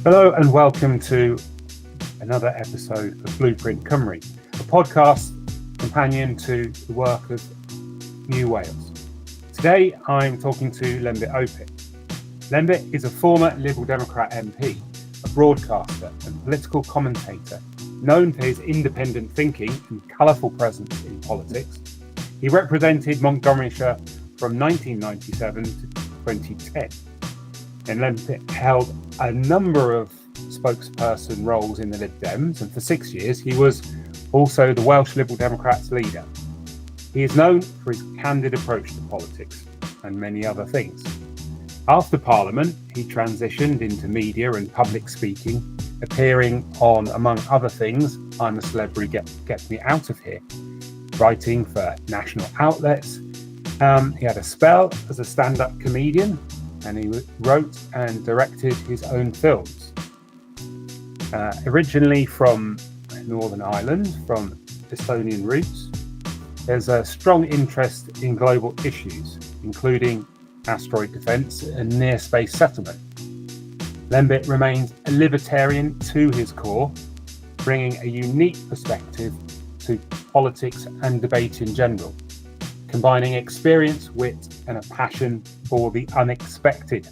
Hello and welcome to another episode of Blueprint Cymru, a podcast companion to the work of New Wales. Today I'm talking to Lembit Öpik. Lembit is a former Liberal Democrat MP, a broadcaster and political commentator known for his independent thinking and colourful presence in politics. He represented Montgomeryshire from 1997 to 2010. And Lembit held a number of spokesperson roles in the Lib Dems, and for 6 years he was also the Welsh Liberal Democrats leader. He is known for his candid approach to politics and many other things. After Parliament, he transitioned into media and public speaking, appearing on, among other things, I'm a Celebrity Gets Me Out of Here, writing for national outlets. He had a spell as a stand-up comedian, and he wrote and directed his own films. Originally from Northern Ireland, from Estonian roots, there's a strong interest in global issues, including asteroid defence and near space settlement. Lembit remains a libertarian to his core, bringing a unique perspective to politics and debate in general, combining experience, wit, and a passion for the unexpected.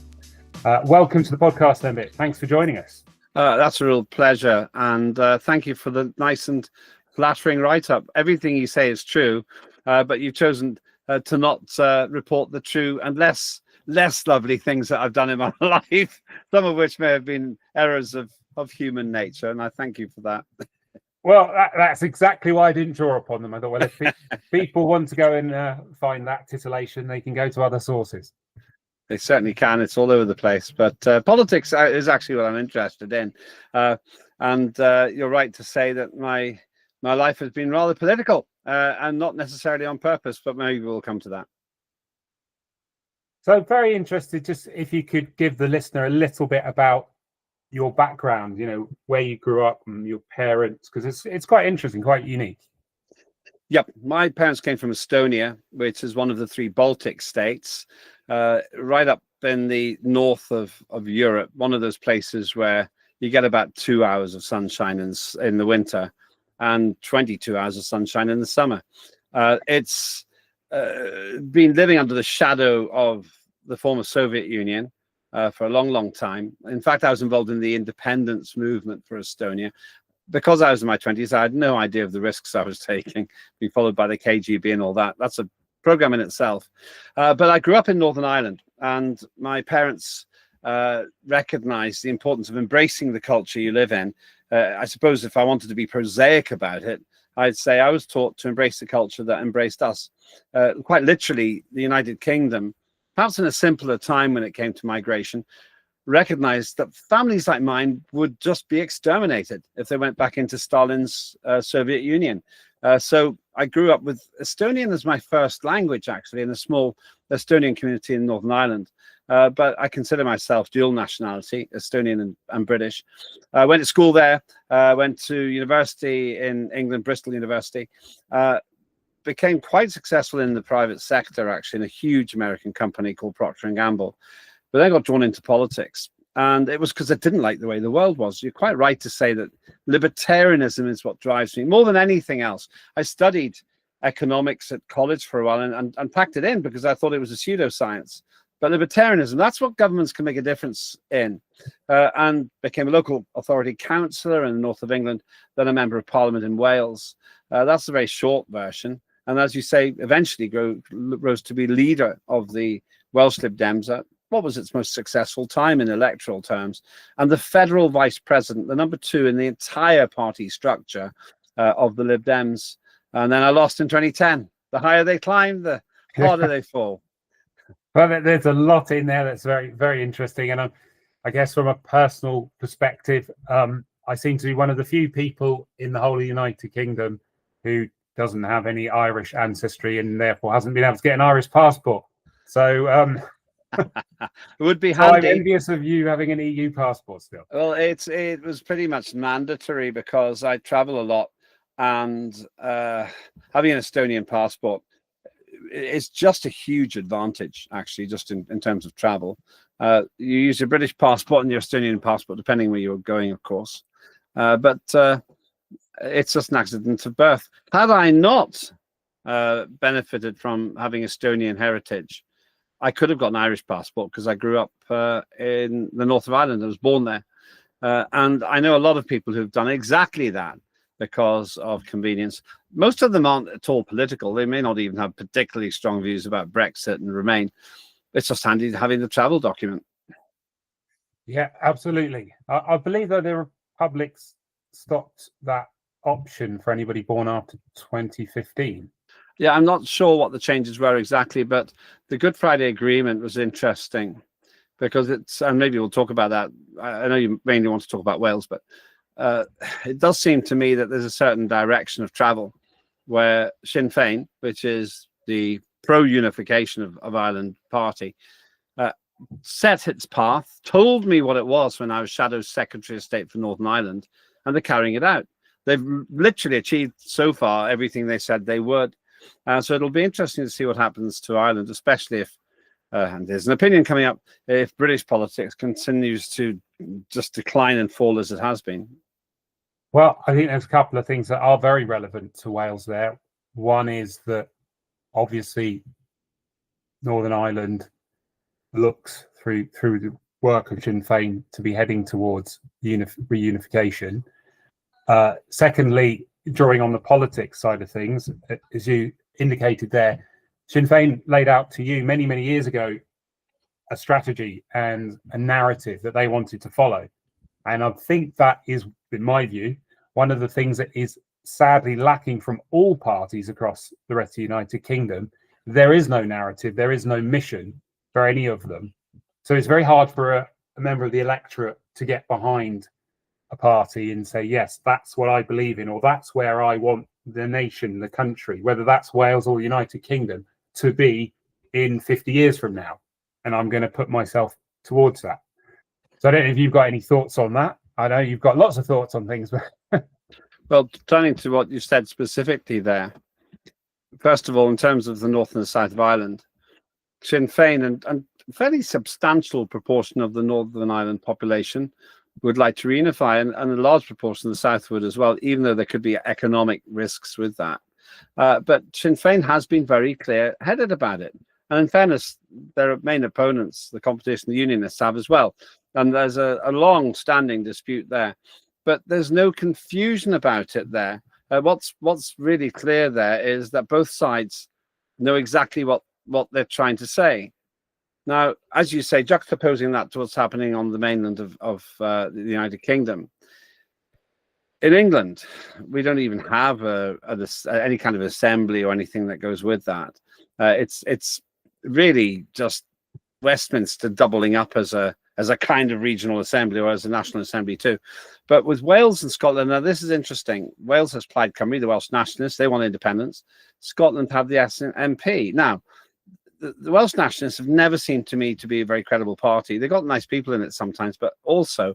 Welcome to the podcast, Lembit. Thanks for joining us. That's a real pleasure, and thank you for the nice and flattering write-up. Everything you say is true, but you've chosen to not report the true and less lovely things that I've done in my life, some of which may have been errors of human nature, and I thank you for that. Well, that's exactly why I didn't draw upon them. I thought, well, if people want to go and find that titillation, they can go to other sources. They certainly can. It's all over the place. But politics is actually what I'm interested in. And you're right to say that my life has been rather political and not necessarily on purpose, but maybe we'll come to that. So very interested, just if you could give the listener a little bit about your background, where you grew up and your parents, because it's quite interesting, quite unique. Yep, my parents came from Estonia, which is one of the three Baltic states, right up in the north of Europe, one of those places where you get about 2 hours of sunshine in the winter and 22 hours of sunshine in the summer. It's been living under the shadow of the former Soviet Union for a long time. In fact, I was involved in the independence movement for Estonia. Because I was in my 20s, I had no idea of the risks I was taking, being followed by the KGB and all that. That's a program in itself. But I grew up in Northern Ireland, and my parents recognized the importance of embracing the culture you live in. I suppose if I wanted to be prosaic about it, I'd say I was taught to embrace the culture that embraced us. Quite literally, the United Kingdom, perhaps in a simpler time when it came to migration, recognized that families like mine would just be exterminated if they went back into Stalin's Soviet Union. So I grew up with Estonian as my first language, actually, in a small Estonian community in Northern Ireland. But I consider myself dual nationality, Estonian and British. I went to school there, went to university in England, Bristol University, became quite successful in the private sector, actually, in a huge American company called Procter & Gamble. But then I got drawn into politics, and it was because I didn't like the way the world was. You're quite right to say that libertarianism is what drives me more than anything else. I studied economics at college for a while and packed it in because I thought it was a pseudoscience. But libertarianism, that's what governments can make a difference in. And became a local authority councillor in the north of England, then a member of Parliament in Wales. That's a very short version. And as you say, eventually rose to be leader of the Welsh Lib Dems at what was its most successful time in electoral terms, and the federal vice president, the number 2 in the entire party structure of the Lib Dems. And then I lost in 2010. The higher they climb, the harder they fall. Well, there's a lot in there that's very, very interesting. And I guess from a personal perspective, I seem to be one of the few people in the whole of the United Kingdom who doesn't have any Irish ancestry and therefore hasn't been able to get an Irish passport. So it would be handy. I'm envious of you having an EU passport still. Well, it was pretty much mandatory because I travel a lot, and having an Estonian passport is just a huge advantage, actually, just in terms of travel. You use your British passport and your Estonian passport, depending where you're going, of course. But it's just an accident of birth. Had I not benefited from having Estonian heritage, I could have got an Irish passport because I grew up in the north of Ireland. I was born there. And I know a lot of people who've done exactly that because of convenience. Most of them aren't at all political. They may not even have particularly strong views about Brexit and Remain. It's just handy having the travel document. Yeah, absolutely. I believe that the Republics stopped that option for anybody born after 2015. Yeah, I'm not sure what the changes were exactly, but the Good Friday Agreement was interesting because it's, and maybe we'll talk about that. I know you mainly want to talk about Wales, but it does seem to me that there's a certain direction of travel where Sinn Féin, which is the pro-unification of Ireland party, set its path, told me what it was when I was Shadow Secretary of State for Northern Ireland, and they're carrying it out. They've literally achieved so far everything they said they would. So it'll be interesting to see what happens to Ireland, especially if, and there's an opinion coming up, if British politics continues to just decline and fall as it has been. Well, I think there's a couple of things that are very relevant to Wales there. One is that obviously Northern Ireland looks through the work of Sinn Féin to be heading towards reunification. Secondly, drawing on the politics side of things, as you indicated there, Sinn Féin laid out to you many, many years ago a strategy and a narrative that they wanted to follow. And I think that is, in my view, one of the things that is sadly lacking from all parties across the rest of the United Kingdom. There is no narrative, there is no mission for any of them. So it's very hard for a member of the electorate to get behind a party and say, yes, that's what I believe in, or that's where I want the nation, the country, whether that's Wales or the United Kingdom, to be in 50 years from now. And I'm going to put myself towards that. So I don't know if you've got any thoughts on that. I know you've got lots of thoughts on things. Well, turning to what you said specifically there, first of all, in terms of the north and the south of Ireland, Sinn Féin and fairly substantial proportion of the Northern Ireland population would like to reunify, and a large proportion of the south would as well, even though there could be economic risks with that. But Sinn Féin has been very clear-headed about it. And in fairness, their main opponents, the competition, the unionists, have as well. And there's a long-standing dispute there. But there's no confusion about it there. What's really clear there is that both sides know exactly what they're trying to say. Now, as you say, juxtaposing that to what's happening on the mainland of the United Kingdom, in England, we don't even have any kind of assembly or anything that goes with that. It's really just Westminster doubling up as a kind of regional assembly, or as a national assembly too. But with Wales and Scotland, now this is interesting. Wales has Plaid Cymru, the Welsh nationalists, they want independence. Scotland have the SNP. Now, the Welsh nationalists have never seemed to me to be a very credible party. They've got nice people in it sometimes, but also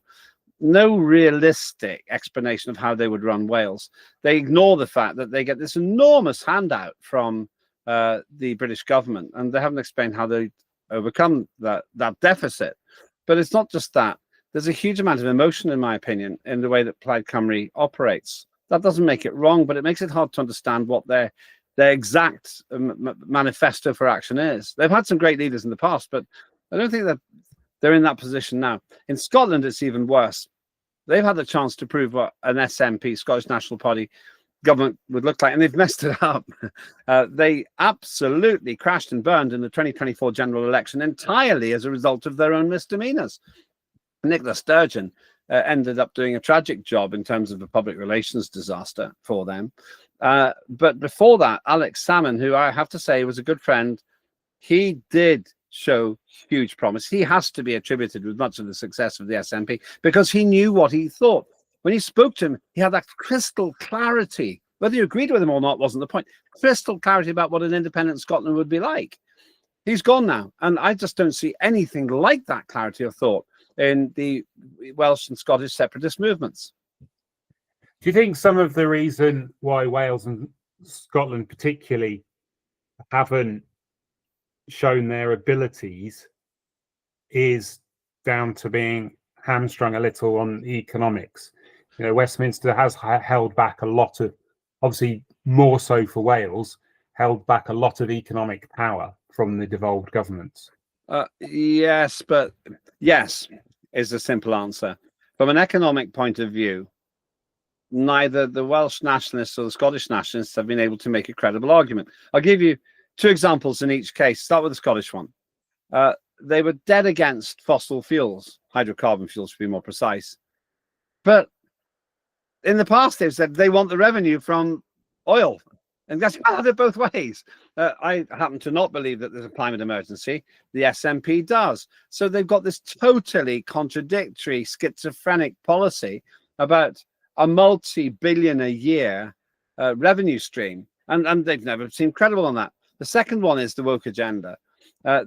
no realistic explanation of how they would run Wales. They ignore the fact that they get this enormous handout from the British government, and they haven't explained how they overcome that deficit. But it's not just that. There's a huge amount of emotion, in my opinion, in the way that Plaid Cymru operates. That doesn't make it wrong, but it makes it hard to understand what their exact manifesto for action is. They've had some great leaders in the past, but I don't think that they're in that position now. In Scotland, it's even worse. They've had the chance to prove what an SNP, Scottish National Party, government would look like, and they've messed it up. They absolutely crashed and burned in the 2024 general election entirely as a result of their own misdemeanors. Nicola Sturgeon ended up doing a tragic job in terms of a public relations disaster for them. But before that, Alex Salmon, who I have to say was a good friend, he did show huge promise. He has to be attributed with much of the success of the SNP because he knew what he thought. When he spoke to him, he had that crystal clarity. Whether you agreed with him or not wasn't the point. Crystal clarity about what an independent Scotland would be like. He's gone now, and I just don't see anything like that clarity of thought in the Welsh and Scottish separatist movements. Do you think some of the reason why Wales and Scotland particularly haven't shown their abilities is down to being hamstrung a little on economics. You know, Westminster has held back a lot of, obviously more so for Wales, held back a lot of economic power from the devolved governments. Yes, but yes is the simple answer. From an economic point of view, neither the Welsh nationalists or the Scottish nationalists have been able to make a credible argument. I'll give you two examples in each case. Start with the Scottish one. They were dead against fossil fuels, hydrocarbon fuels to be more precise. But in the past, they've said they want the revenue from oil. And that's had it both ways. I happen to not believe that there's a climate emergency. The SNP does. So they've got this totally contradictory, schizophrenic policy about a multi-billion a year revenue stream. And they've never seemed credible on that. The second one is the woke agenda.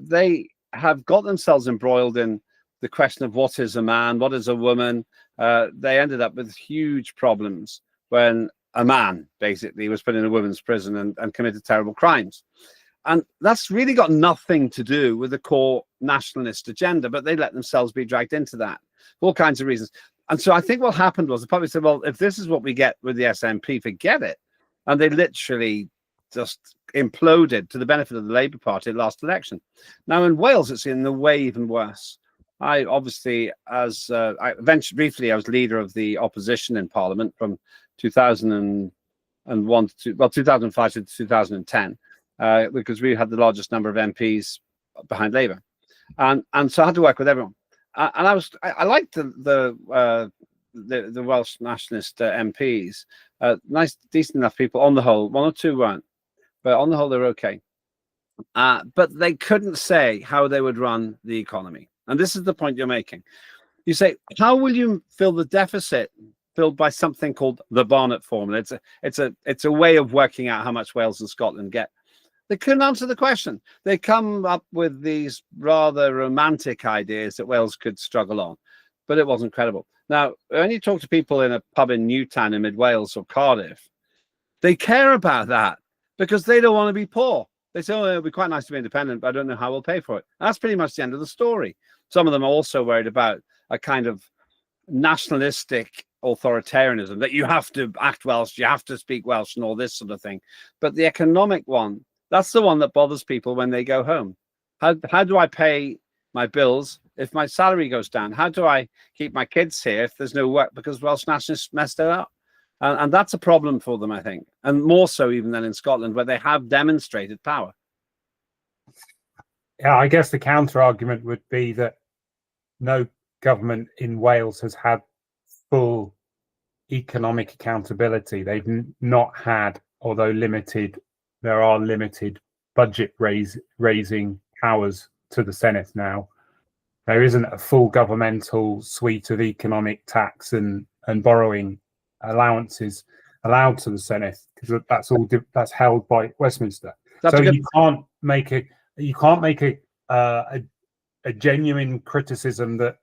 They have got themselves embroiled in the question of what is a man, what is a woman. They ended up with huge problems when a man basically was put in a women's prison and committed terrible crimes. And that's really got nothing to do with the core nationalist agenda, but they let themselves be dragged into that for all kinds of reasons. And so I think what happened was the public said, well, if this is what we get with the SNP, forget it. And they literally just imploded to the benefit of the Labour Party at last election. Now in Wales, it's in the way even worse. I obviously, briefly, I was leader of the opposition in Parliament from 2001 to 2005 to 2010, because we had the largest number of MPs behind Labour, and so I had to work with everyone. And I liked the Welsh nationalist MPs, nice, decent enough people on the whole. One or two weren't, but on the whole they're okay. But they couldn't say how they would run the economy. And this is the point you're making. You say, how will you fill the deficit filled by something called the Barnett formula? It's a way of working out how much Wales and Scotland get. They couldn't answer the question. They come up with these rather romantic ideas that Wales could struggle on, but it wasn't credible. Now, when you talk to people in a pub in Newtown in mid Wales or Cardiff, they care about that because they don't want to be poor. They say, oh, it'll be quite nice to be independent, but I don't know how we'll pay for it. And that's pretty much the end of the story. Some of them are also worried about a kind of nationalistic authoritarianism, that you have to act Welsh, you have to speak Welsh and all this sort of thing. But the economic one, that's the one that bothers people when they go home. How do I pay my bills if my salary goes down? How do I keep my kids here if there's no work because Welsh nationalists messed it up? And that's a problem for them, I think, and more so even than in Scotland, where they have demonstrated power. Yeah, I guess the counter argument would be that no government in Wales has had full economic accountability. They've not had, although limited, there are limited budget raising powers to the Senate now. There isn't a full governmental suite of economic tax and borrowing allowances allowed to the Senate, because that's held by Westminster. So you can't make a genuine criticism that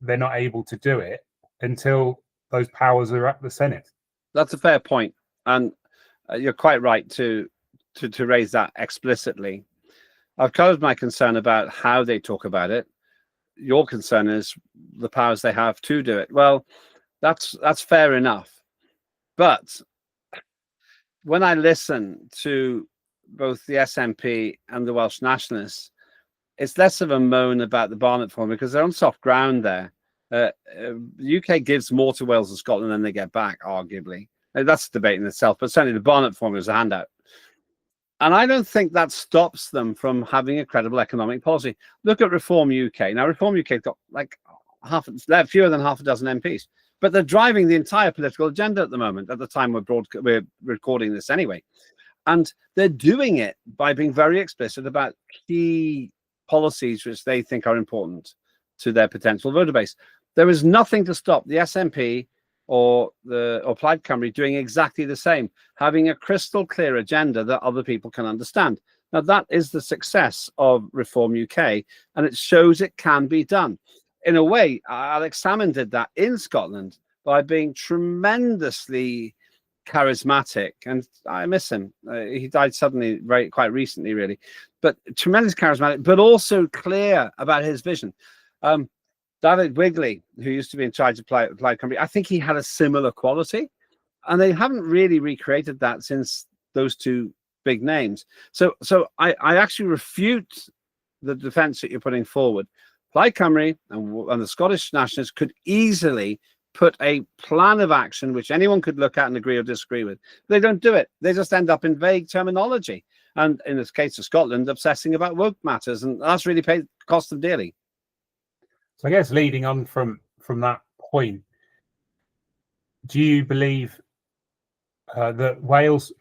they're not able to do it until those powers are at the Senate. That's a fair point, and you're quite right to raise that explicitly. I've covered my concern about how they talk about it. Your concern is the powers they have to do it. Well, that's fair enough. But when I listen to both the SNP and the Welsh nationalists, it's less of a moan about the Barnett formula because they're on soft ground there. The UK gives more to Wales and Scotland than they get back, arguably. That's a debate in itself, but certainly the Barnett formula is a handout. And I don't think that stops them from having a credible economic policy. Look at Reform UK. Now, Reform UK got like fewer than half a dozen MPs, but they're driving the entire political agenda at the moment, at the time we're recording this anyway. And they're doing it by being very explicit about key policies which they think are important to their potential voter base. There is nothing to stop the SNP or Plaid Cymru doing exactly the same, having a crystal clear agenda that other people can understand. Now, that is the success of Reform UK, and it shows it can be done. In a way, Alex Salmond did that in Scotland by being tremendously charismatic, and I miss him. He died suddenly, quite recently, really, but tremendously charismatic, but also clear about his vision. David Wigley, who used to be in charge of Plaid Cymru, I think he had a similar quality, and they haven't really recreated that since those two big names. So I actually refute the defence that you're putting forward. Plaid Cymru and the Scottish nationalists could easily put a plan of action which anyone could look at and agree or disagree with. They don't do it. They just end up in vague terminology. And in this case of Scotland, obsessing about woke matters, and that's really cost them dearly. So I guess leading on from that point, do you believe that Wales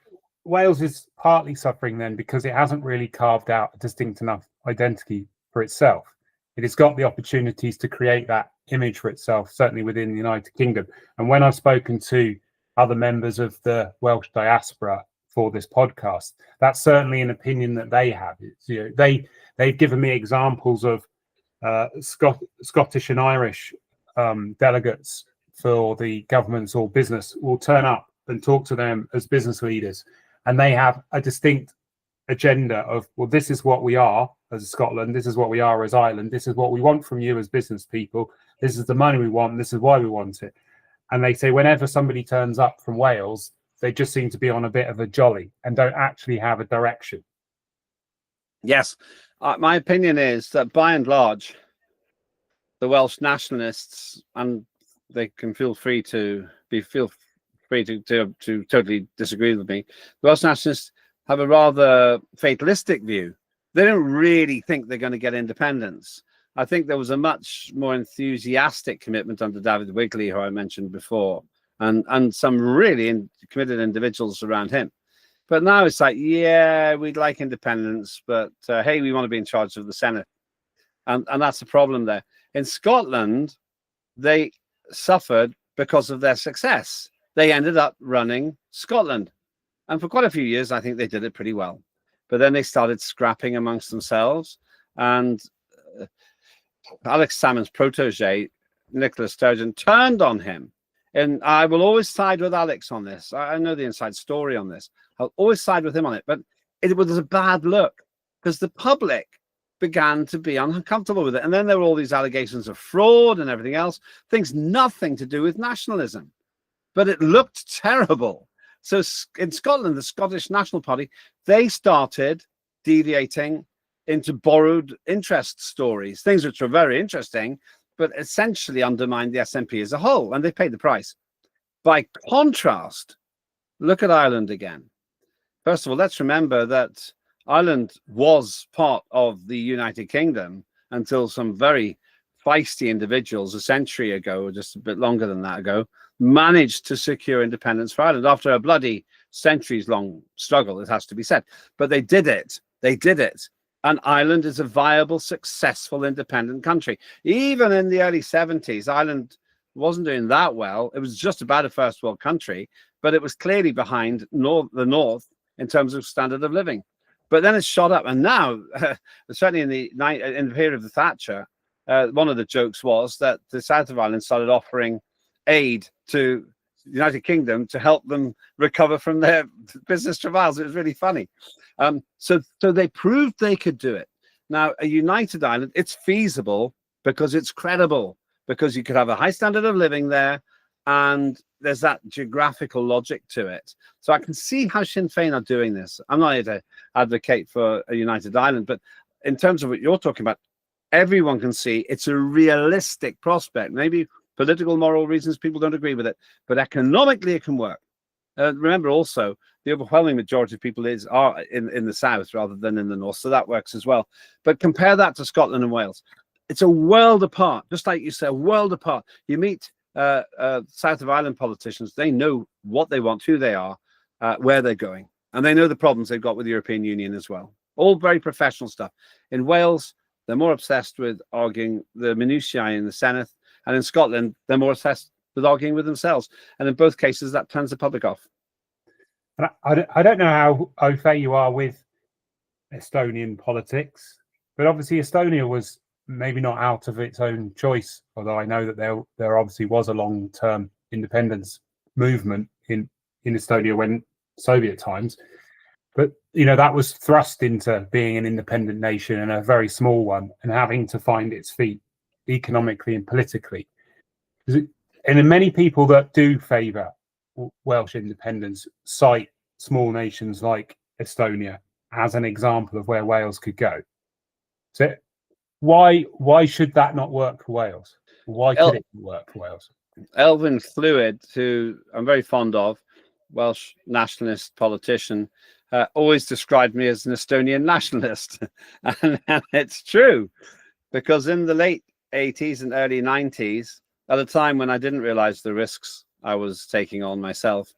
is partly suffering then because it hasn't really carved out a distinct enough identity for itself? It has got the opportunities to create that image for itself, certainly within the United Kingdom. And when I've spoken to other members of the Welsh diaspora for this podcast, that's certainly an opinion that they have. It's, you know, they've given me examples of Scottish and Irish delegates for the governments or business will turn up and talk to them as business leaders, and they have a distinct agenda of, well, this is what we are as Scotland, this is what we are as Ireland, this is what we want from you as business people, this is the money we want, this is why we want it. And they say whenever somebody turns up from Wales, they just seem to be on a bit of a jolly and don't actually have a direction. Yes, my opinion is that by and large, the Welsh nationalists, and they can feel free to totally disagree with me, the Welsh nationalists have a rather fatalistic view. They don't really think they're going to get independence. I think there was a much more enthusiastic commitment under David Wigley, who I mentioned before, and some really committed individuals around him. But now it's like, yeah, we'd like independence, but hey, we want to be in charge of the Senate. And that's the problem there. In Scotland, they suffered because of their success. They ended up running Scotland. And for quite a few years, I think they did it pretty well. But then they started scrapping amongst themselves. And Alex Salmond's protege, Nicola Sturgeon, turned on him. And I will always side with Alex on this. I know the inside story on this. I'll always side with him on it. But it was a bad look because the public began to be uncomfortable with it. And then there were all these allegations of fraud and everything else, things nothing to do with nationalism. But it looked terrible. So in Scotland, the Scottish National Party, they started deviating into borrowed interest stories, things which were very interesting, but essentially undermined the SNP as a whole, and they paid the price. By contrast, look at Ireland again. First of all, let's remember that Ireland was part of the United Kingdom until some very feisty individuals a century ago, or just a bit longer than that ago, managed to secure independence for Ireland after a bloody centuries-long struggle, it has to be said. But they did it. They did it. And Ireland is a viable, successful, independent country. Even in the early 70s, Ireland wasn't doing that well. It was just about a first world country, but it was clearly behind the North in terms of standard of living. But then it shot up. And now, certainly in the period of the Thatcher, one of the jokes was that the South of Ireland started offering aid to the United Kingdom to help them recover from their business travails. It was really funny. So they proved they could do it. Now, a united Ireland, it's feasible because it's credible, because you could have a high standard of living there, and there's that geographical logic to it. So I can see how Sinn Féin are doing this. I'm not here to advocate for a united Ireland, but in terms of what you're talking about, everyone can see it's a realistic prospect. Maybe political, moral reasons, people don't agree with it, but economically it can work. Remember also, the overwhelming majority of people are in the south rather than in the north, so that works as well. But compare that to Scotland and Wales. It's a world apart, just like you said, a world apart. You meet South of Ireland politicians, they know what they want, who they are, where they're going, and they know the problems they've got with the European Union as well. All very professional stuff. In Wales, they're more obsessed with arguing the minutiae in the Senate, and in Scotland, they're more obsessed with arguing with themselves. And in both cases, that turns the public off. I don't know how au fait you are with Estonian politics, but obviously Estonia was maybe not out of its own choice, although I know that there obviously was a long-term independence movement in Estonia when Soviet times. But, you know, that was thrust into being an independent nation and a very small one and having to find its feet economically and politically. And then many people that do favour Welsh independence cite small nations like Estonia as an example of where Wales could go. So why should that not work for Wales? Why could it work for Wales? Elfyn Llwyd, who I'm very fond of, Welsh nationalist politician, always described me as an Estonian nationalist. and it's true, because in the late 80s and early 90s, at a time when I didn't realize the risks I was taking on myself,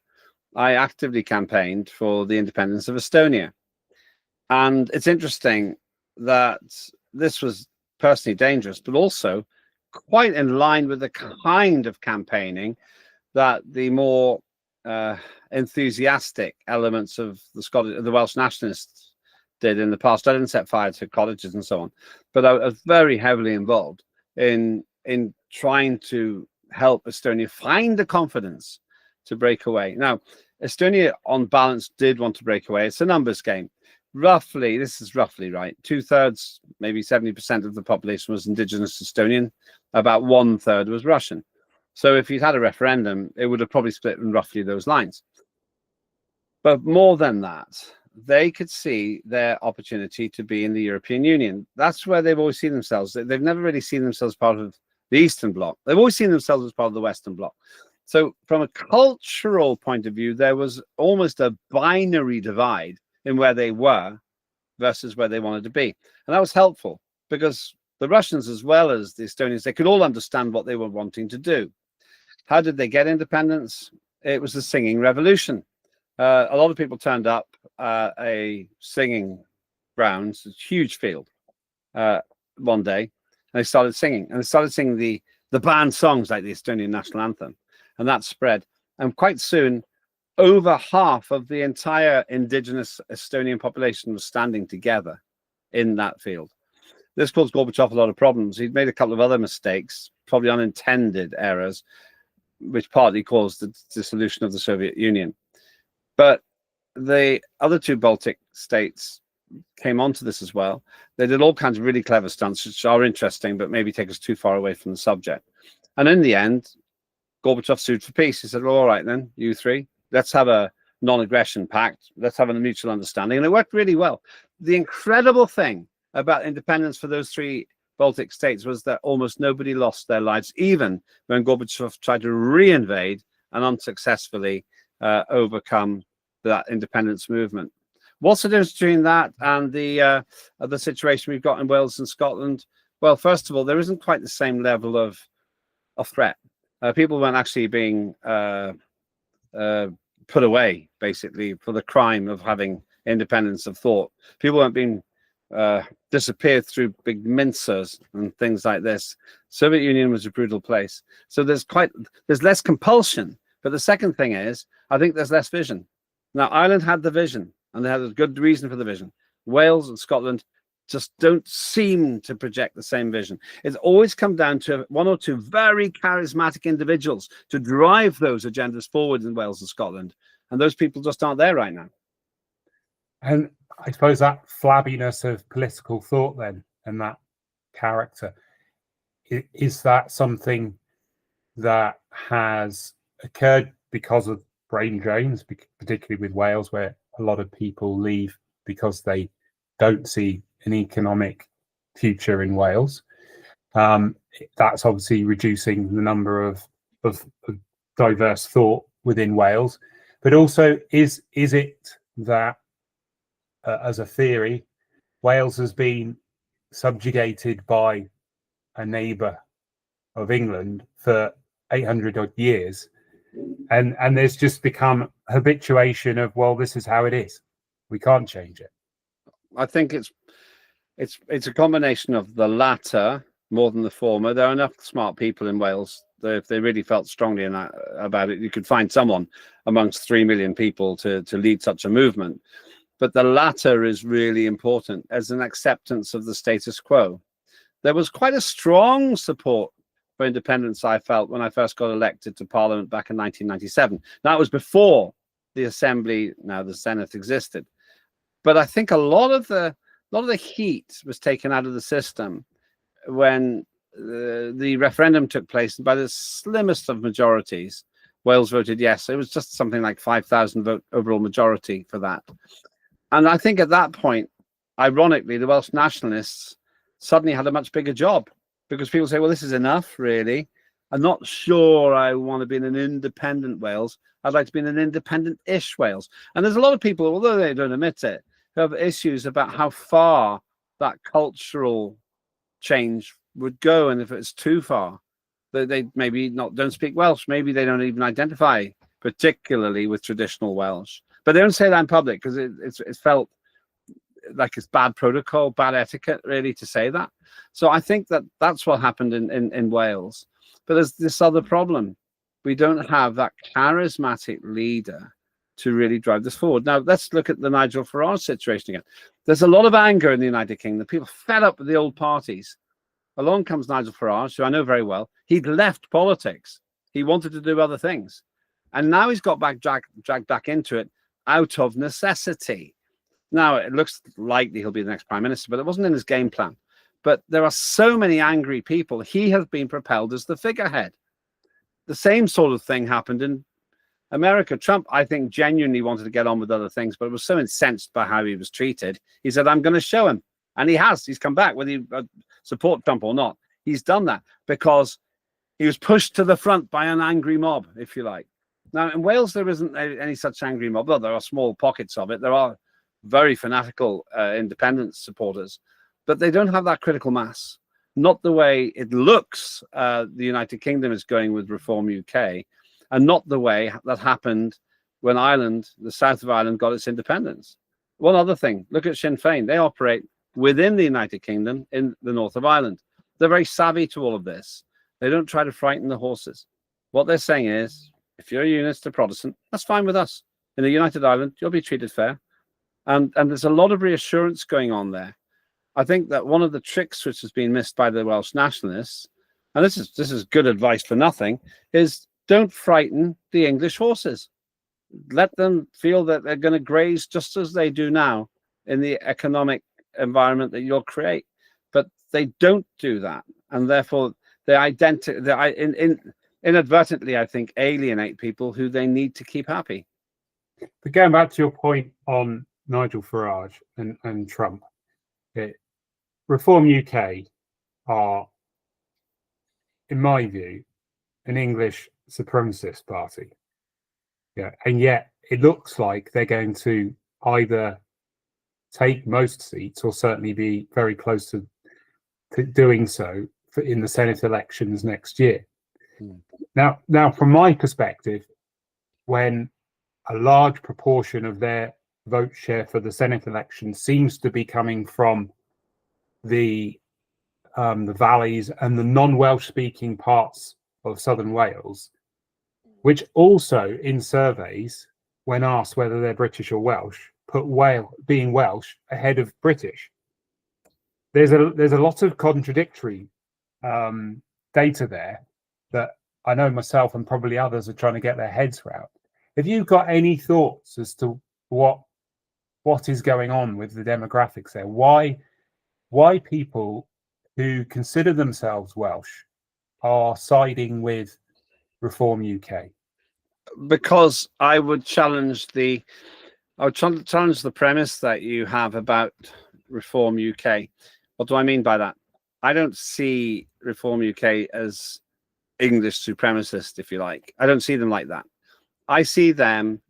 I actively campaigned for the independence of Estonia. And it's interesting that this was personally dangerous, but also quite in line with the kind of campaigning that the more enthusiastic elements of the Welsh nationalists did in the past. I didn't set fire to colleges and so on, but I was very heavily involved in trying to help Estonia find the confidence to break away. Now, Estonia, on balance, did want to break away. It's a numbers game. Roughly, this is roughly right, 2/3, maybe 70% of the population was indigenous Estonian, about 1/3 was Russian. So if you'd had a referendum, it would have probably split in roughly those lines. But more than that, they could see their opportunity to be in the European Union. That's where they've always seen themselves. They've never really seen themselves part of the Eastern Bloc. They've always seen themselves as part of the Western Bloc. So from a cultural point of view, there was almost a binary divide in where they were versus where they wanted to be. And that was helpful because the Russians, as well as the Estonians, they could all understand what they were wanting to do. How did they get independence? It was the singing revolution. A lot of people turned up a singing grounds, a huge field, one day, and they started singing. And they started singing the banned songs like the Estonian national anthem. And that spread. And quite soon, over half of the entire indigenous Estonian population was standing together in that field. This caused Gorbachev a lot of problems. He'd made a couple of other mistakes, probably unintended errors, which partly caused the dissolution of the Soviet Union. But the other two Baltic states came onto this as well. They did all kinds of really clever stunts, which are interesting, but maybe take us too far away from the subject. And in the end, Gorbachev sued for peace. He said, well, all right then, you three, let's have a non-aggression pact. Let's have a mutual understanding. And it worked really well. The incredible thing about independence for those three Baltic states was that almost nobody lost their lives, even when Gorbachev tried to reinvade and unsuccessfully overcome that independence movement. What's the difference between that and the situation we've got in Wales and Scotland? Well, first of all, there isn't quite the same level of threat. People weren't actually being put away, basically, for the crime of having independence of thought. People weren't being disappeared through big mincers and things like this. Soviet Union was a brutal place. So there's less compulsion. But the second thing is, I think there's less vision. Now, Ireland had the vision, and they had a good reason for the vision. Wales and Scotland just don't seem to project the same vision. It's always come down to one or two very charismatic individuals to drive those agendas forward in Wales and Scotland. And those people just aren't there right now. And I suppose that flabbiness of political thought then, and that character, is that something that has occurred because of brain drains, particularly with Wales, where a lot of people leave because they don't see an economic future in Wales? That's obviously reducing the number of diverse thought within Wales. But also, is it that, as a theory, Wales has been subjugated by a neighbour of England for 800 odd years, and there's just become habituation of, well, this is how it is, we can't change it? I think it's a combination of the latter more than the former. There are enough smart people in Wales that if they really felt strongly about it, you could find someone amongst 3 million people to lead such a movement. But the latter is really important as an acceptance of the status quo. There was quite a strong support for independence, I felt, when I first got elected to Parliament back in 1997. That was before the Assembly, now the Senate, existed. But I think a lot of the heat was taken out of the system when the referendum took place, and by the slimmest of majorities, Wales voted yes. It was just something like 5,000 vote overall majority for that. And I think at that point, ironically, the Welsh nationalists suddenly had a much bigger job, because people say, well, this is enough, really. I'm not sure I want to be in an independent Wales. I'd like to be in an independent-ish Wales. And there's a lot of people, although they don't admit it, who have issues about how far that cultural change would go, and if it's too far, they maybe don't speak Welsh. Maybe they don't even identify particularly with traditional Welsh. But they don't say that in public, because it's felt like it's bad protocol, bad etiquette, really, to say that. So I think that's what happened in Wales. But there's this other problem. We don't have that charismatic leader to really drive this forward. Now, let's look at the Nigel Farage situation again. There's a lot of anger in the United Kingdom. People fed up with the old parties. Along comes Nigel Farage, who I know very well. He'd left politics. He wanted to do other things. And now he's got dragged back into it out of necessity. Now, it looks likely he'll be the next prime minister, but it wasn't in his game plan. But there are so many angry people. He has been propelled as the figurehead. The same sort of thing happened in America. Trump, I think, genuinely wanted to get on with other things, but was so incensed by how he was treated. He said, I'm going to show him. And he has. He's come back, whether you support Trump or not. He's done that because he was pushed to the front by an angry mob, if you like. Now, in Wales, there isn't any such angry mob. Well, there are small pockets of it. There are very fanatical independence supporters, but they don't have that critical mass. Not the way it looks the United Kingdom is going with Reform UK, and not the way that happened when Ireland, the south of Ireland, got its independence. One other thing, look at Sinn Féin. They operate within the United Kingdom in the north of Ireland. They're very savvy to all of this. They don't try to frighten the horses. What they're saying is, if you're a unionist or Protestant, that's fine with us. In a united Ireland, you'll be treated fair. And there's a lot of reassurance going on there. I think that one of the tricks which has been missed by the Welsh nationalists, and this is good advice for nothing, is don't frighten the English horses. Let them feel that they're going to graze just as they do now in the economic environment that you'll create. But they don't do that. And therefore, they inadvertently, I think, alienate people who they need to keep happy. But going back to your point on Nigel Farage and Trump, Reform UK are, in my view, an English supremacist party. Yeah, and yet it looks like they're going to either take most seats or certainly be very close to doing so in the Senate elections next year. Now, from my perspective, when a large proportion of their vote share for the Senate election seems to be coming from the valleys and the non-Welsh speaking parts of southern Wales, which also in surveys, when asked whether they're British or Welsh, put being Welsh ahead of British. There's a lot of contradictory data there that I know myself and probably others are trying to get their heads around. Have you got any thoughts as to what is going on with the demographics there? Why people who consider themselves Welsh are siding with Reform UK? Because I would challenge the premise that you have about Reform UK. What do I mean by that? I don't see Reform UK as English supremacist, if you like. I don't see them like that. I see them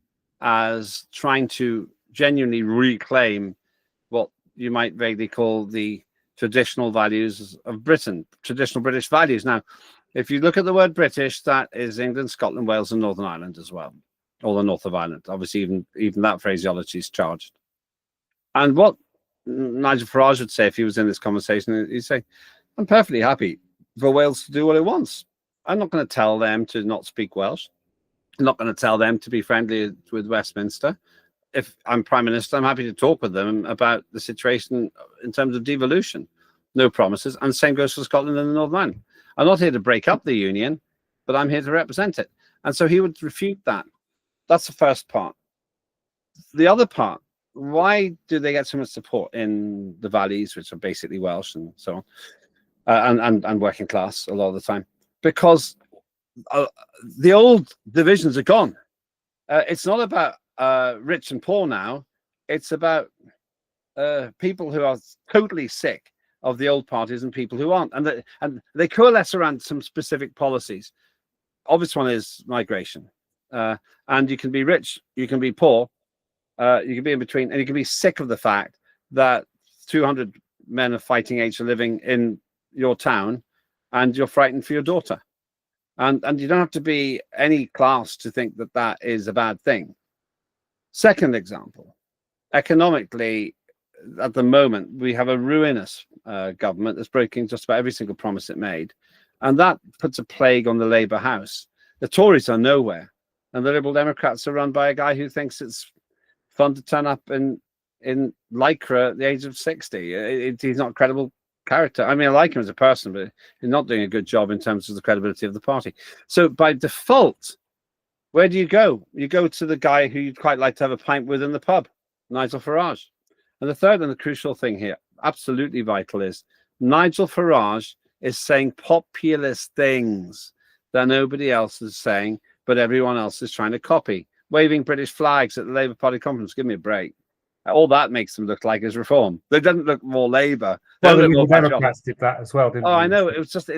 as trying to genuinely reclaim what you might vaguely call the traditional values of Britain, traditional British values. Now, if you look at the word British, that is England, Scotland, Wales, and Northern Ireland as well, or the north of Ireland. Obviously, even that phraseology is charged. And what Nigel Farage would say if he was in this conversation, he'd say, I'm perfectly happy for Wales to do what it wants. I'm not going to tell them to not speak Welsh. I'm not going to tell them to be friendly with Westminster. If I'm Prime Minister, I'm happy to talk with them about the situation in terms of devolution. No promises. And the same goes for Scotland and the Northern Ireland. I'm not here to break up the union, but I'm here to represent it. And so he would refute that. That's the first part. The other part, why do they get so much support in the valleys, which are basically Welsh and so and working class a lot of the time, because the old divisions are gone. It's not about rich and poor now. It's about people who are totally sick of the old parties and people who aren't, and they coalesce around some specific policies. Obvious one is migration, and you can be rich, you can be poor, you can be in between, and you can be sick of the fact that 200 men of fighting age are living in your town, and you're frightened for your daughter. And you don't have to be any class to think that that is a bad thing. Second example, economically, at the moment, we have a ruinous government that's breaking just about every single promise it made. And that puts a plague on the Labour House. The Tories are nowhere. And the Liberal Democrats are run by a guy who thinks it's fun to turn up in Lycra at the age of 60. He's not a credible character. I mean, I like him as a person, but he's not doing a good job in terms of the credibility of the party. So by default, where do you go? You go to the guy who you'd quite like to have a pint with in the pub, Nigel Farage. And the third and the crucial thing here, absolutely vital, is Nigel Farage is saying populist things that nobody else is saying, but everyone else is trying to copy. Waving British flags at the Labour Party conference. Give me a break. All that makes them look like is reform. They don't look more Labour. Well, the Liberal Democrats did that as well, didn't they? Oh, I know. It's just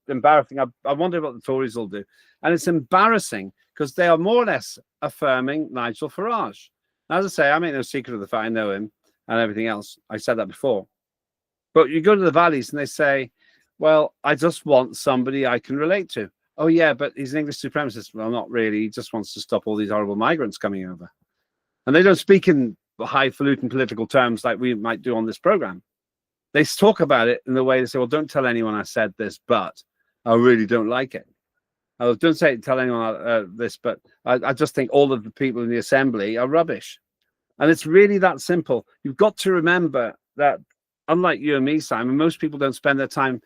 embarrassing. I wonder what the Tories will do. And it's embarrassing because they are more or less affirming Nigel Farage. As I say, I make no secret of the fact I know him and everything else. I said that before. But you go to the valleys and they say, well, I just want somebody I can relate to. Oh, yeah, but he's an English supremacist. Well, not really. He just wants to stop all these horrible migrants coming over. And they don't speak in highfalutin political terms like we might do on this program. They talk about it in the way they say, well, don't tell anyone I said this, but I really don't like it. Oh, don't tell anyone this, but I just think all of the people in the assembly are rubbish. And it's really that simple. You've got to remember that, unlike you and me, Simon, most people don't spend their time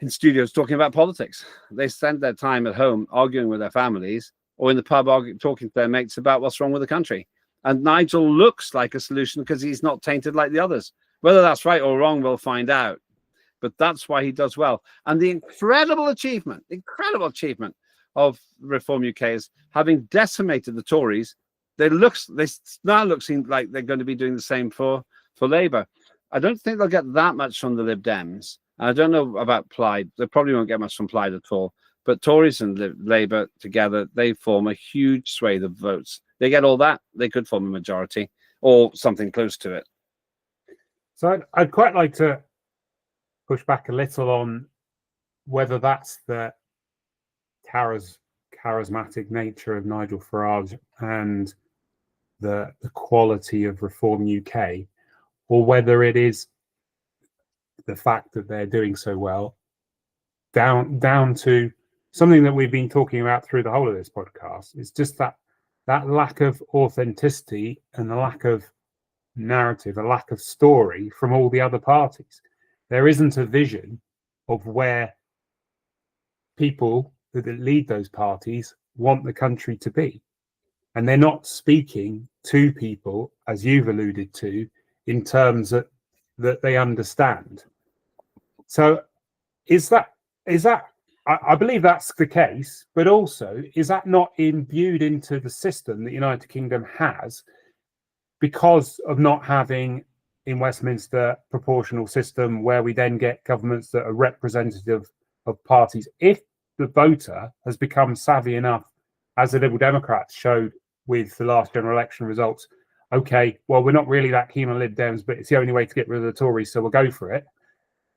in studios talking about politics. They spend their time at home arguing with their families or in the pub talking to their mates about what's wrong with the country. And Nigel looks like a solution because he's not tainted like the others. Whether that's right or wrong, we'll find out. But that's why he does well. And the incredible achievement of Reform UK is having decimated the Tories, they now look like they're going to be doing the same for Labour. I don't think they'll get that much from the Lib Dems. I don't know about Plaid. They probably won't get much from Plaid at all. But Tories and Labour together, they form a huge swathe of votes. They get all that, they could form a majority or something close to it. So I'd quite like to push back a little on whether that's the charismatic nature of Nigel Farage and the quality of Reform UK, or whether it is the fact that they're doing so well down to something that we've been talking about through the whole of this podcast. It's just that lack of authenticity and the lack of narrative, a lack of story from all the other parties. There isn't a vision of where people that lead those parties want the country to be. And they're not speaking to people, as you've alluded to, in terms that they understand. So is that I believe that's the case, but also is that not imbued into the system that United Kingdom has because of not having in Westminster proportional system where we then get governments that are representative of parties? If the voter has become savvy enough, as the Liberal Democrats showed with the last general election results, okay, well, we're not really that keen on Lib Dems, but it's the only way to get rid of the Tories, so we'll go for it.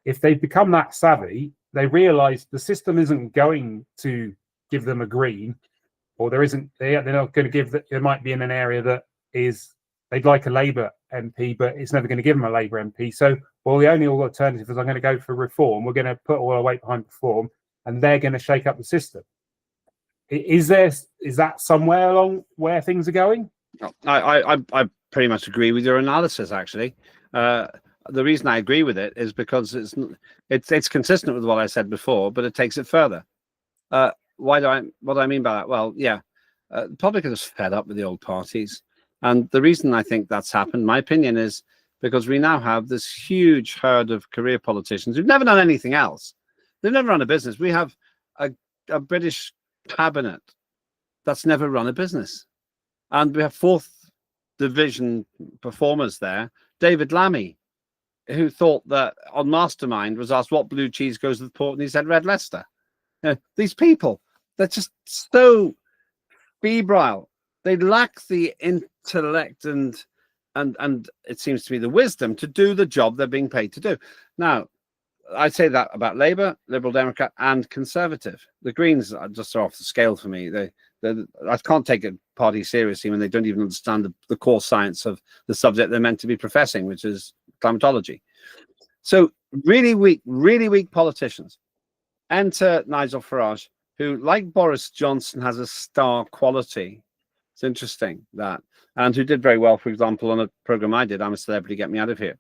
If they've become that savvy, they realise the system isn't going to give them a green, or they're not going to give that. There might be in an area that is they'd like a Labour MP, but it's never going to give them a Labour MP. So, well, the only alternative is I'm going to go for reform. We're going to put all our weight behind reform, and they're going to shake up the system. Is that somewhere along where things are going? I pretty much agree with your analysis, actually. The reason I agree with it is because it's consistent with what I said before, but it takes it further. What do I mean by that? Well, yeah, the public are just fed up with the old parties. And the reason I think that's happened, my opinion, is because we now have this huge herd of career politicians who've never done anything else. They've never run a business. We have a British cabinet that's never run a business. And we have fourth division performers there. David Lammy, who thought that on Mastermind was asked what blue cheese goes with port, and he said red Leicester. These people, they're just so febrile. They lack the intellect and it seems to me the wisdom to do the job they're being paid to do. Now, I'd say that about Labour, Liberal Democrat, and Conservative. The Greens are just off the scale for me. I can't take a party seriously when they don't even understand the core science of the subject they're meant to be professing, which is climatology. So really weak politicians. Enter Nigel Farage, who, like Boris Johnson, has a star quality. It's interesting that, and who did very well, for example, on a program I did, I'm a Celebrity, Get Me Out of Here.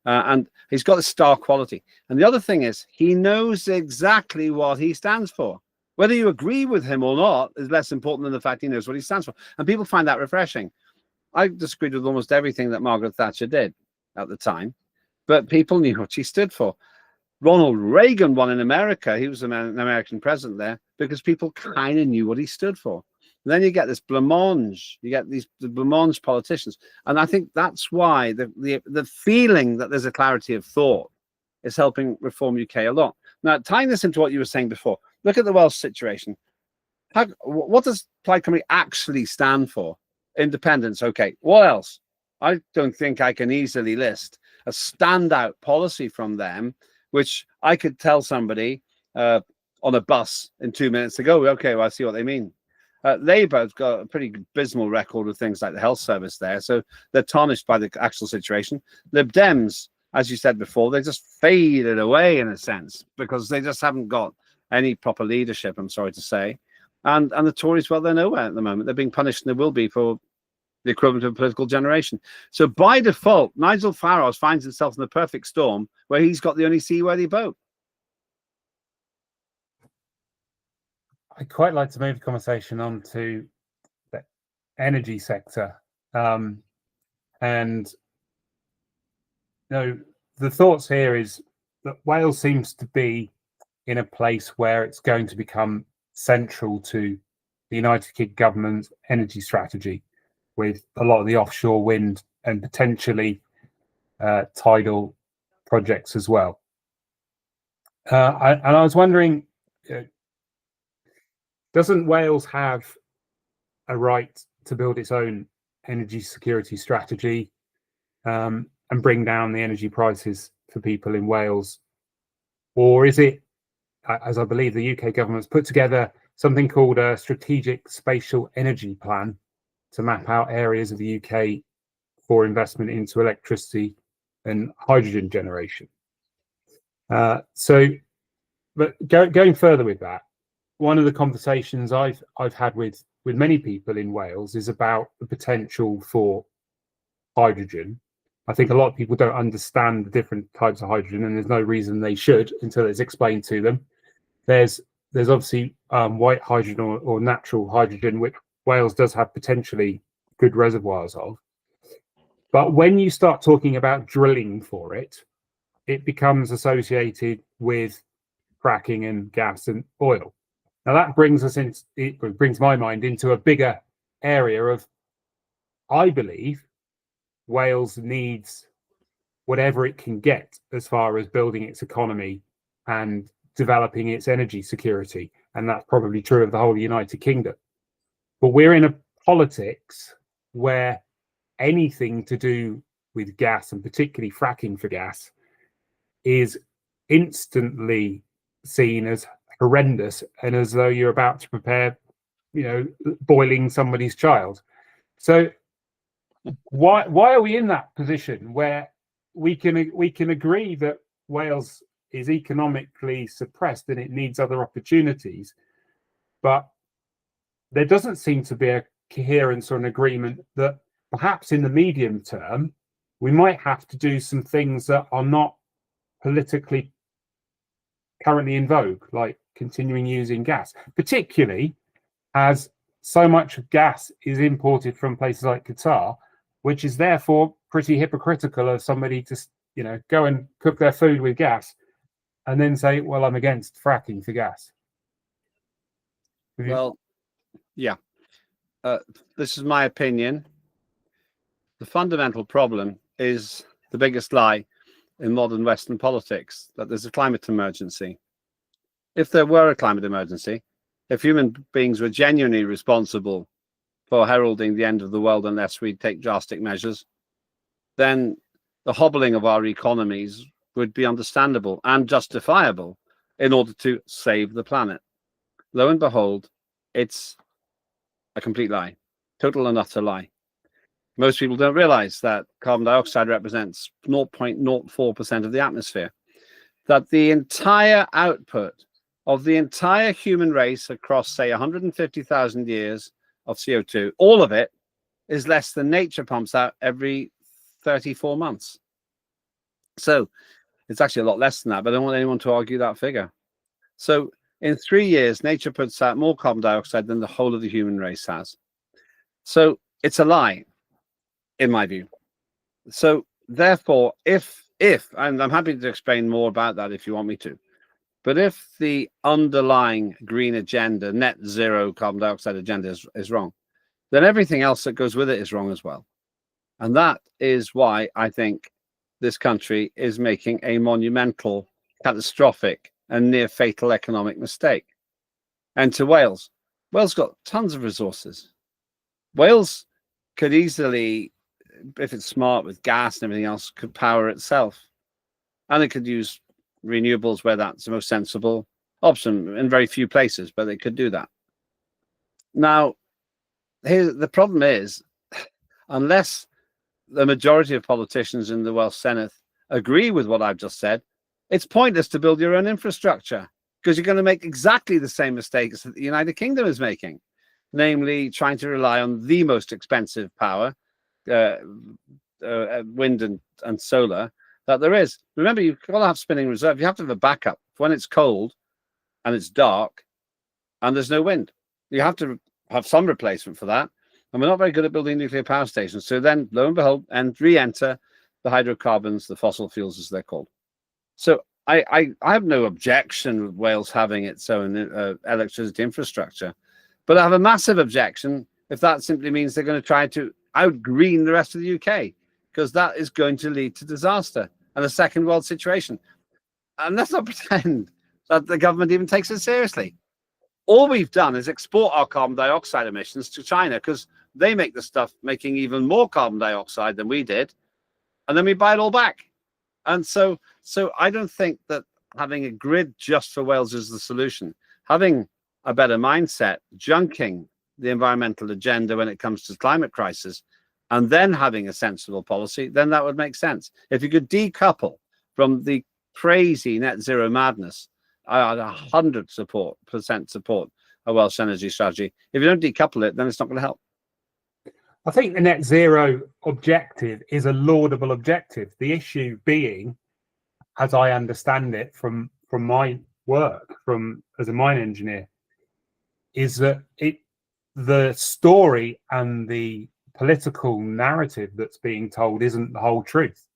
And he's got a star quality. And the other thing is, he knows exactly what he stands for. Whether you agree with him or not is less important than the fact he knows what he stands for. And people find that refreshing. I disagreed with almost everything that Margaret Thatcher did at the time, but people knew what she stood for. Ronald Reagan won in America. He was an American president there because people kind of knew what he stood for. And then you get this blancmange. You get the blancmange politicians. And I think that's why the feeling that there's a clarity of thought is helping Reform UK a lot. Now, tying this into what you were saying before, look at the Welsh situation. What does Plaid Cymru actually stand for? Independence. Okay. What else? I don't think I can easily list a standout policy from them, which I could tell somebody on a bus in 2 minutes to go, okay, well, I see what they mean. Labour have got a pretty abysmal record of things like the health service there, so they're tarnished by the actual situation. Lib Dems, as you said before, they just faded away in a sense because they just haven't got any proper leadership, I'm sorry to say. And the Tories, well, they're nowhere at the moment. They're being punished, and they will be for the equivalent of a political generation. So by default, Nigel Farage finds himself in the perfect storm where he's got the only seaworthy boat. I'd quite like to move the conversation on to the energy sector. And the thoughts here is that Wales seems to be in a place where it's going to become central to the United Kingdom government's energy strategy, with a lot of the offshore wind and potentially tidal projects as well. I was wondering, doesn't Wales have a right to build its own energy security strategy and bring down the energy prices for people in Wales? Or is it, as I believe the UK government's put together something called a strategic spatial energy plan to map out areas of the UK for investment into electricity and hydrogen generation? But going further with that, one of the conversations I've had with many people in Wales is about the potential for hydrogen. I think a lot of people don't understand the different types of hydrogen, and there's no reason they should until it's explained to them. There's obviously white hydrogen or natural hydrogen, which Wales does have potentially good reservoirs of. But when you start talking about drilling for it, it becomes associated with fracking and gas and oil. Now that brings my mind into a bigger area of, I believe, Wales needs whatever it can get as far as building its economy and developing its energy security. And that's probably true of the whole United Kingdom. But we're in a politics where anything to do with gas, and particularly fracking for gas, is instantly seen as horrendous and as though you're about to prepare, boiling somebody's child. So why are we in that position where we can agree that Wales is economically suppressed and it needs other opportunities, but there doesn't seem to be a coherence or an agreement that perhaps in the medium term we might have to do some things that are not politically currently in vogue, like continuing using gas, particularly as so much of gas is imported from places like Qatar, which is therefore pretty hypocritical of somebody to, go and cook their food with gas and then say, well, I'm against fracking for gas. Well, yeah. This is my opinion. The fundamental problem is the biggest lie in modern Western politics, that there's a climate emergency. If there were a climate emergency, if human beings were genuinely responsible for heralding the end of the world unless we take drastic measures, then the hobbling of our economies would be understandable and justifiable in order to save the planet. Lo and behold, it's a complete lie, total and utter lie. Most people don't realize that carbon dioxide represents 0.04% of the atmosphere, that the entire output of the entire human race across, say, 150,000 years of CO2, all of it is less than nature pumps out every 34 months. So it's actually a lot less than that, but I don't want anyone to argue that figure. So in 3 years, nature puts out more carbon dioxide than the whole of the human race has. So it's a lie, in my view. So therefore, if and I'm happy to explain more about that if you want me to, but if the underlying green agenda, net zero carbon dioxide agenda is wrong, then everything else that goes with it is wrong as well. And that is why I think this country is making a monumental, catastrophic, and near fatal economic mistake. And to Wales got tons of resources. Wales could easily, if it's smart with gas and everything else, could power itself. And it could use renewables where that's the most sensible option in very few places, but they could do that. Now, the problem is, unless the majority of politicians in the Welsh Senate agree with what I've just said, it's pointless to build your own infrastructure, because you're going to make exactly the same mistakes that the United Kingdom is making, namely trying to rely on the most expensive power, wind and solar, that there is. Remember, you've got to have spinning reserve. You have to have a backup when it's cold and it's dark and there's no wind. You have to have some replacement for that. And we're not very good at building nuclear power stations. So then, lo and behold, and re-enter the hydrocarbons, the fossil fuels, as they're called. So I have no objection with Wales having its own electricity infrastructure, but I have a massive objection if that simply means they're going to try to out-green the rest of the UK, because that is going to lead to disaster and a second world situation. And let's not pretend that the government even takes it seriously. All we've done is export our carbon dioxide emissions to China, because they make the stuff making even more carbon dioxide than we did, and then we buy it all back. And so I don't think that having a grid just for Wales is the solution. Having a better mindset, junking the environmental agenda when it comes to the climate crisis, and then having a sensible policy, then that would make sense. If you could decouple from the crazy net zero madness, I 100% support a Welsh energy strategy. If you don't decouple it, then it's not going to help. I think the net zero objective is a laudable objective. The issue being, as I understand it from my work as a mine engineer, is that the story and the political narrative that's being told isn't the whole truth.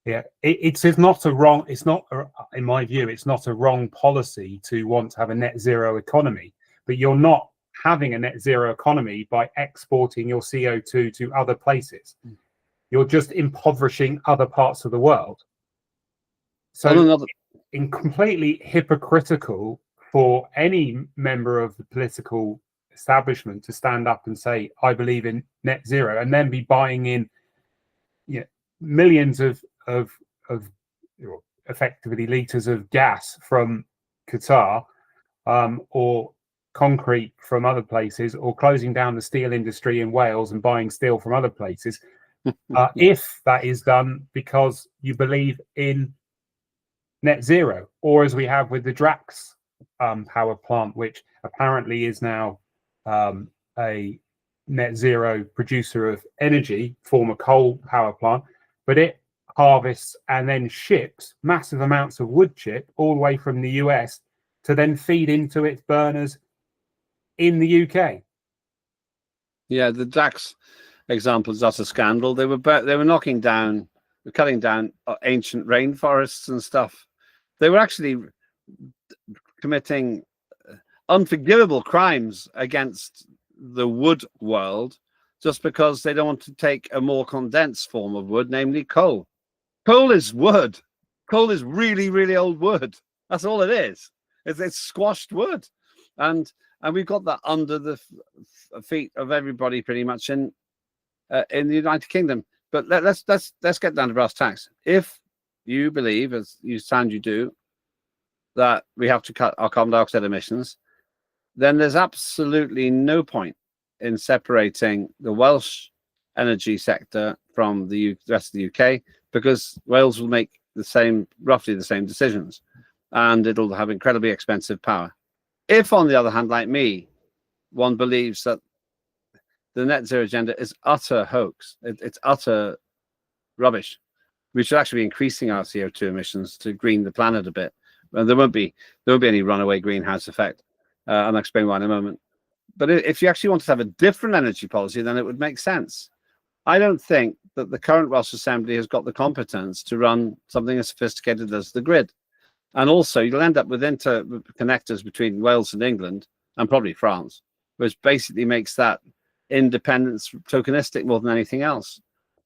Yeah, it's not a wrong. It's not, in my view, it's not a wrong policy to want to have a net zero economy, but you're not having a net zero economy by exporting your CO2 to other places. You're just impoverishing other parts of the world. So in completely hypocritical for any member of the political establishment to stand up and say, I believe in net zero, and then be buying in millions of effectively liters of gas from Qatar, or concrete from other places, or closing down the steel industry in Wales and buying steel from other places, if that is done because you believe in net zero, or as we have with the Drax power plant, which apparently is now a net zero producer of energy, former coal power plant, but it harvests and then ships massive amounts of wood chip all the way from the US to then feed into its burners in the UK. Yeah, the Drax example is utter scandal. They were cutting down ancient rainforests and stuff. They were actually committing unforgivable crimes against the wood world just because they don't want to take a more condensed form of wood, namely coal. Coal is wood. Coal is really, really old wood. That's all it is. It's squashed wood, and we've got that under the feet of everybody pretty much in the United Kingdom. But let's get down to brass tacks. If you believe, as you sound you do, that we have to cut our carbon dioxide emissions, then there's absolutely no point in separating the Welsh energy sector from the rest of the UK, because Wales will make roughly the same decisions, and it'll have incredibly expensive power. If, on the other hand, like me, one believes that the net zero agenda is utter hoax, it's utter rubbish, we should actually be increasing our CO2 emissions to green the planet a bit. And there won't be any runaway greenhouse effect. I'll explain why in a moment. But if you actually want to have a different energy policy, then it would make sense. I don't think that the current Welsh Assembly has got the competence to run something as sophisticated as the grid. And also, you'll end up with interconnectors between Wales and England, and probably France, which basically makes that independence tokenistic more than anything else.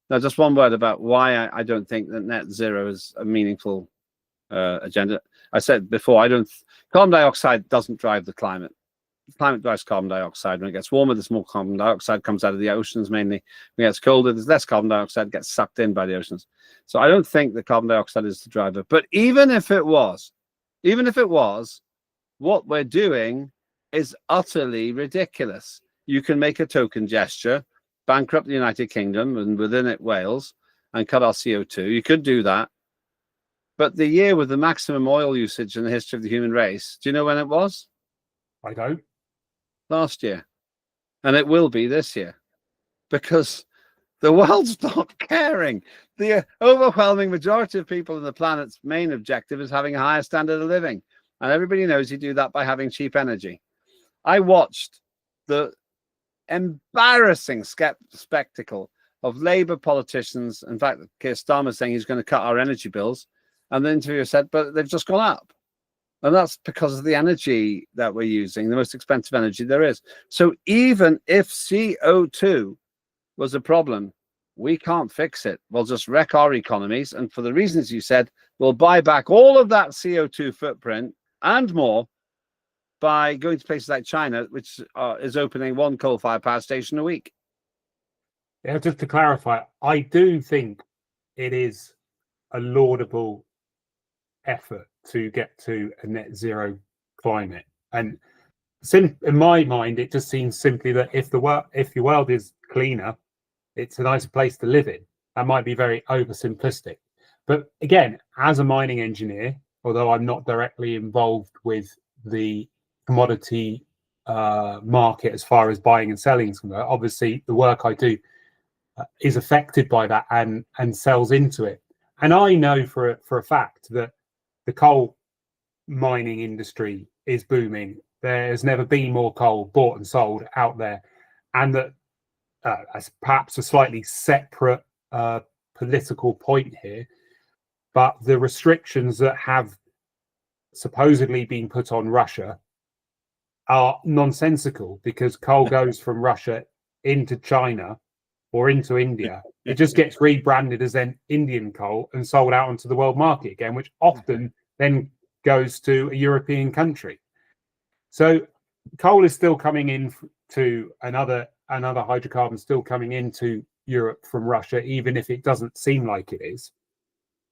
Now, just one word about why I don't think that net zero is a meaningful agenda. I said before, carbon dioxide doesn't drive the climate. The climate drives carbon dioxide. When it gets warmer, there's more carbon dioxide comes out of the oceans mainly. When it gets colder, there's less carbon dioxide gets sucked in by the oceans. So I don't think that carbon dioxide is the driver. But even if it was, what we're doing is utterly ridiculous. You can make a token gesture, bankrupt the United Kingdom and within it Wales, and cut our CO2. You could do that. But the year with the maximum oil usage in the history of the human race, do you know when it was? I don't. Last year. And it will be this year. Because the world's not caring. The overwhelming majority of people on the planet's main objective is having a higher standard of living. And everybody knows you do that by having cheap energy. I watched the embarrassing spectacle of Labour politicians. In fact, Keir Starmer saying he's going to cut our energy bills. And the interviewer said, but they've just gone up. And that's because of the energy that we're using, the most expensive energy there is. So even if CO2 was a problem, we can't fix it. We'll just wreck our economies. And for the reasons you said, we'll buy back all of that CO2 footprint and more by going to places like China, which is opening one coal-fired power station a week. Yeah, just to clarify, I do think it is a laudable effort to get to a net zero climate, and in my mind it just seems simply that if your world is cleaner, it's a nicer place to live in. That might be very oversimplistic, but again, as a mining engineer, although I'm not directly involved with the commodity market as far as buying and selling is concerned, obviously the work I do is affected by that and sells into it. And I know for a fact that the coal mining industry is booming. There's never been more coal bought and sold out there, and that as perhaps a slightly separate political point here, but the restrictions that have supposedly been put on Russia are nonsensical, because coal goes from Russia into China or into India. It just gets rebranded as then Indian coal and sold out onto the world market again, which often then goes to a European country. So coal is still coming in to another hydrocarbon still coming into Europe from Russia, even if it doesn't seem like it is.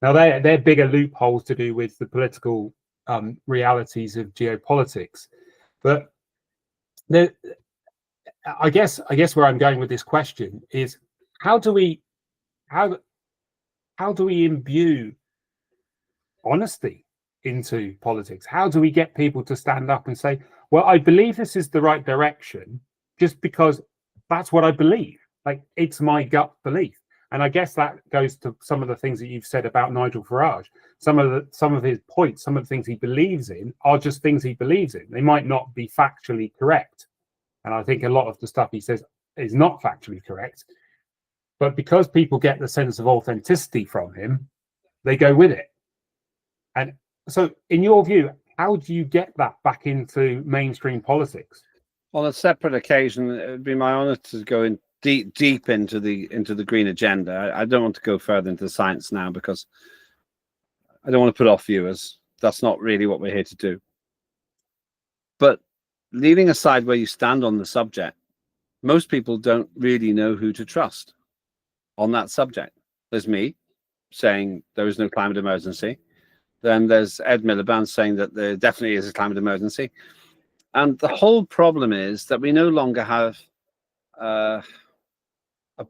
Now they're bigger loopholes to do with the political realities of geopolitics, but I guess where I'm going with this question is how do we imbue honesty into politics? How do we get people to stand up and say, well, I believe this is the right direction just because that's what I believe, like it's my gut belief? And I guess that goes to some of the things that you've said about Nigel Farage. Some of his points, some of the things he believes in are just things he believes in. They might not be factually correct. And I think a lot of the stuff he says is not factually correct. But because people get the sense of authenticity from him, they go with it. And so, in your view, how do you get that back into mainstream politics? On a separate occasion, it would be my honour to go in deep into the green agenda. I don't want to go further into science now because I don't want to put off viewers. That's not really what we're here to do. But leaving aside where you stand on the subject, most people don't really know who to trust on that subject. There's me saying there is no climate emergency. Then there's Ed Miliband saying that there definitely is a climate emergency. And the whole problem is that we no longer have a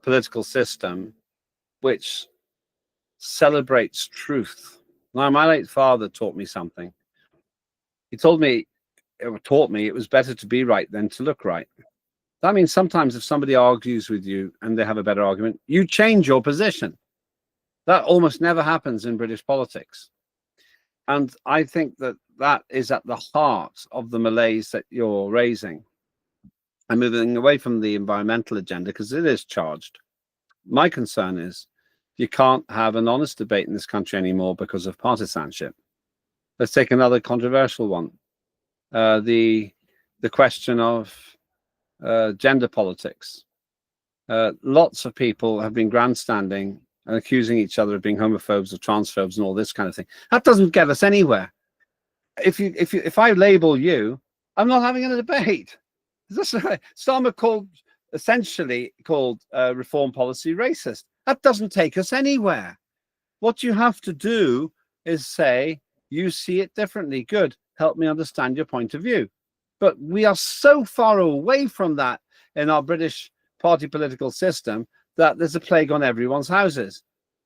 political system which celebrates truth. Now, my late father taught me something. He taught me it was better to be right than to look right. That means sometimes if somebody argues with you and they have a better argument, you change your position. That almost never happens in British politics. And I think that that is at the heart of the malaise that you're raising. I'm moving away from the environmental agenda because it is charged. My concern is you can't have an honest debate in this country anymore because of partisanship. Let's take another controversial one. The question of gender politics. Lots of people have been grandstanding and accusing each other of being homophobes or transphobes and all this kind of thing. That doesn't get us anywhere. If I label you, I'm not having a debate. Starmer essentially called reform policy racist. That doesn't take us anywhere. What you have to do is say, you see it differently. Good. Help me understand your point of view. But we are so far away from that in our British party political system that there's a plague on everyone's houses.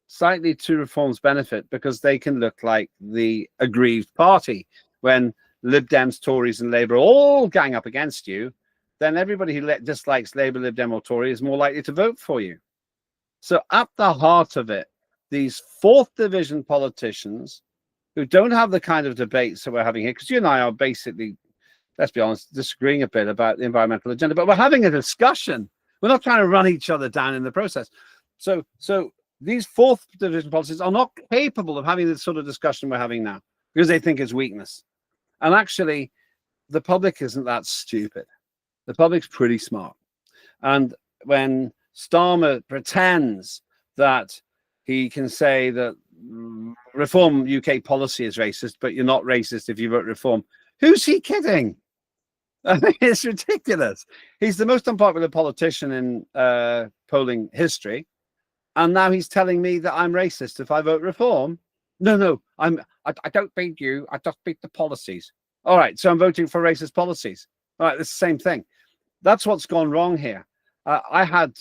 Slightly to Reform's benefit because they can look like the aggrieved party. When Lib Dems, Tories and Labour all gang up against you, then everybody who dislikes Labour, Lib Dem or Tory is more likely to vote for you. So at the heart of it, these fourth division politicians who don't have the kind of debates that we're having here, because you and I are basically, let's be honest, disagreeing a bit about the environmental agenda, but we're having a discussion. We're not trying to run each other down in the process. So these fourth division politicians are not capable of having the sort of discussion we're having now because they think it's weakness. And actually, the public isn't that stupid. The public's pretty smart. And when Starmer pretends that he can say that Reform UK policy is racist, but you're not racist if you vote Reform, who's he kidding? I mean, it's ridiculous. He's the most unpopular politician in polling history. And now he's telling me that I'm racist if I vote Reform. No, I don't beat you. I just beat the policies. All right, so I'm voting for racist policies. All right, it's the same thing. That's what's gone wrong here. I had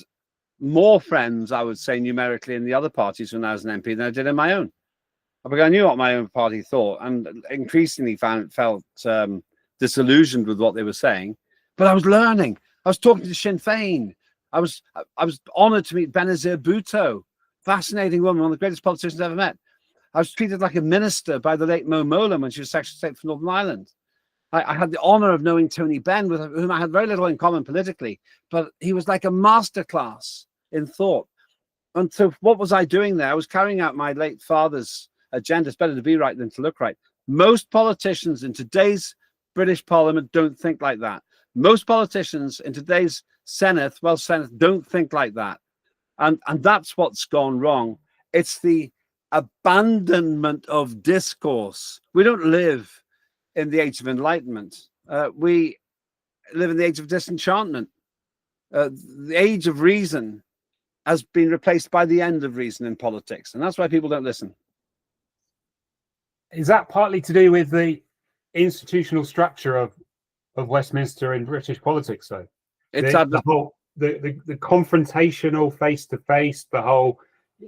more friends, I would say, numerically in the other parties when I was an MP than I did in my own. Because I knew what my own party thought and increasingly felt disillusioned with what they were saying. But I was learning. I was talking to Sinn Féin. I was honoured to meet Benazir Bhutto, fascinating woman, one of the greatest politicians I've ever met. I was treated like a minister by the late Mo Molan when she was Secretary of State for Northern Ireland. I had the honour of knowing Tony Benn, with whom I had very little in common politically, but he was like a masterclass in thought. And so what was I doing there? I was carrying out my late father's agenda. It's better to be right than to look right. Most politicians in today's British Parliament don't think like that. Most politicians in today's Senate don't think like that. And that's what's gone wrong. It's the abandonment of discourse. We don't live in the age of enlightenment. We live in the age of disenchantment. The age of reason has been replaced by the end of reason in politics. And that's why people don't listen. Is that partly to do with the institutional structure of Westminster in British politics, though? It's the confrontational face-to-face, the whole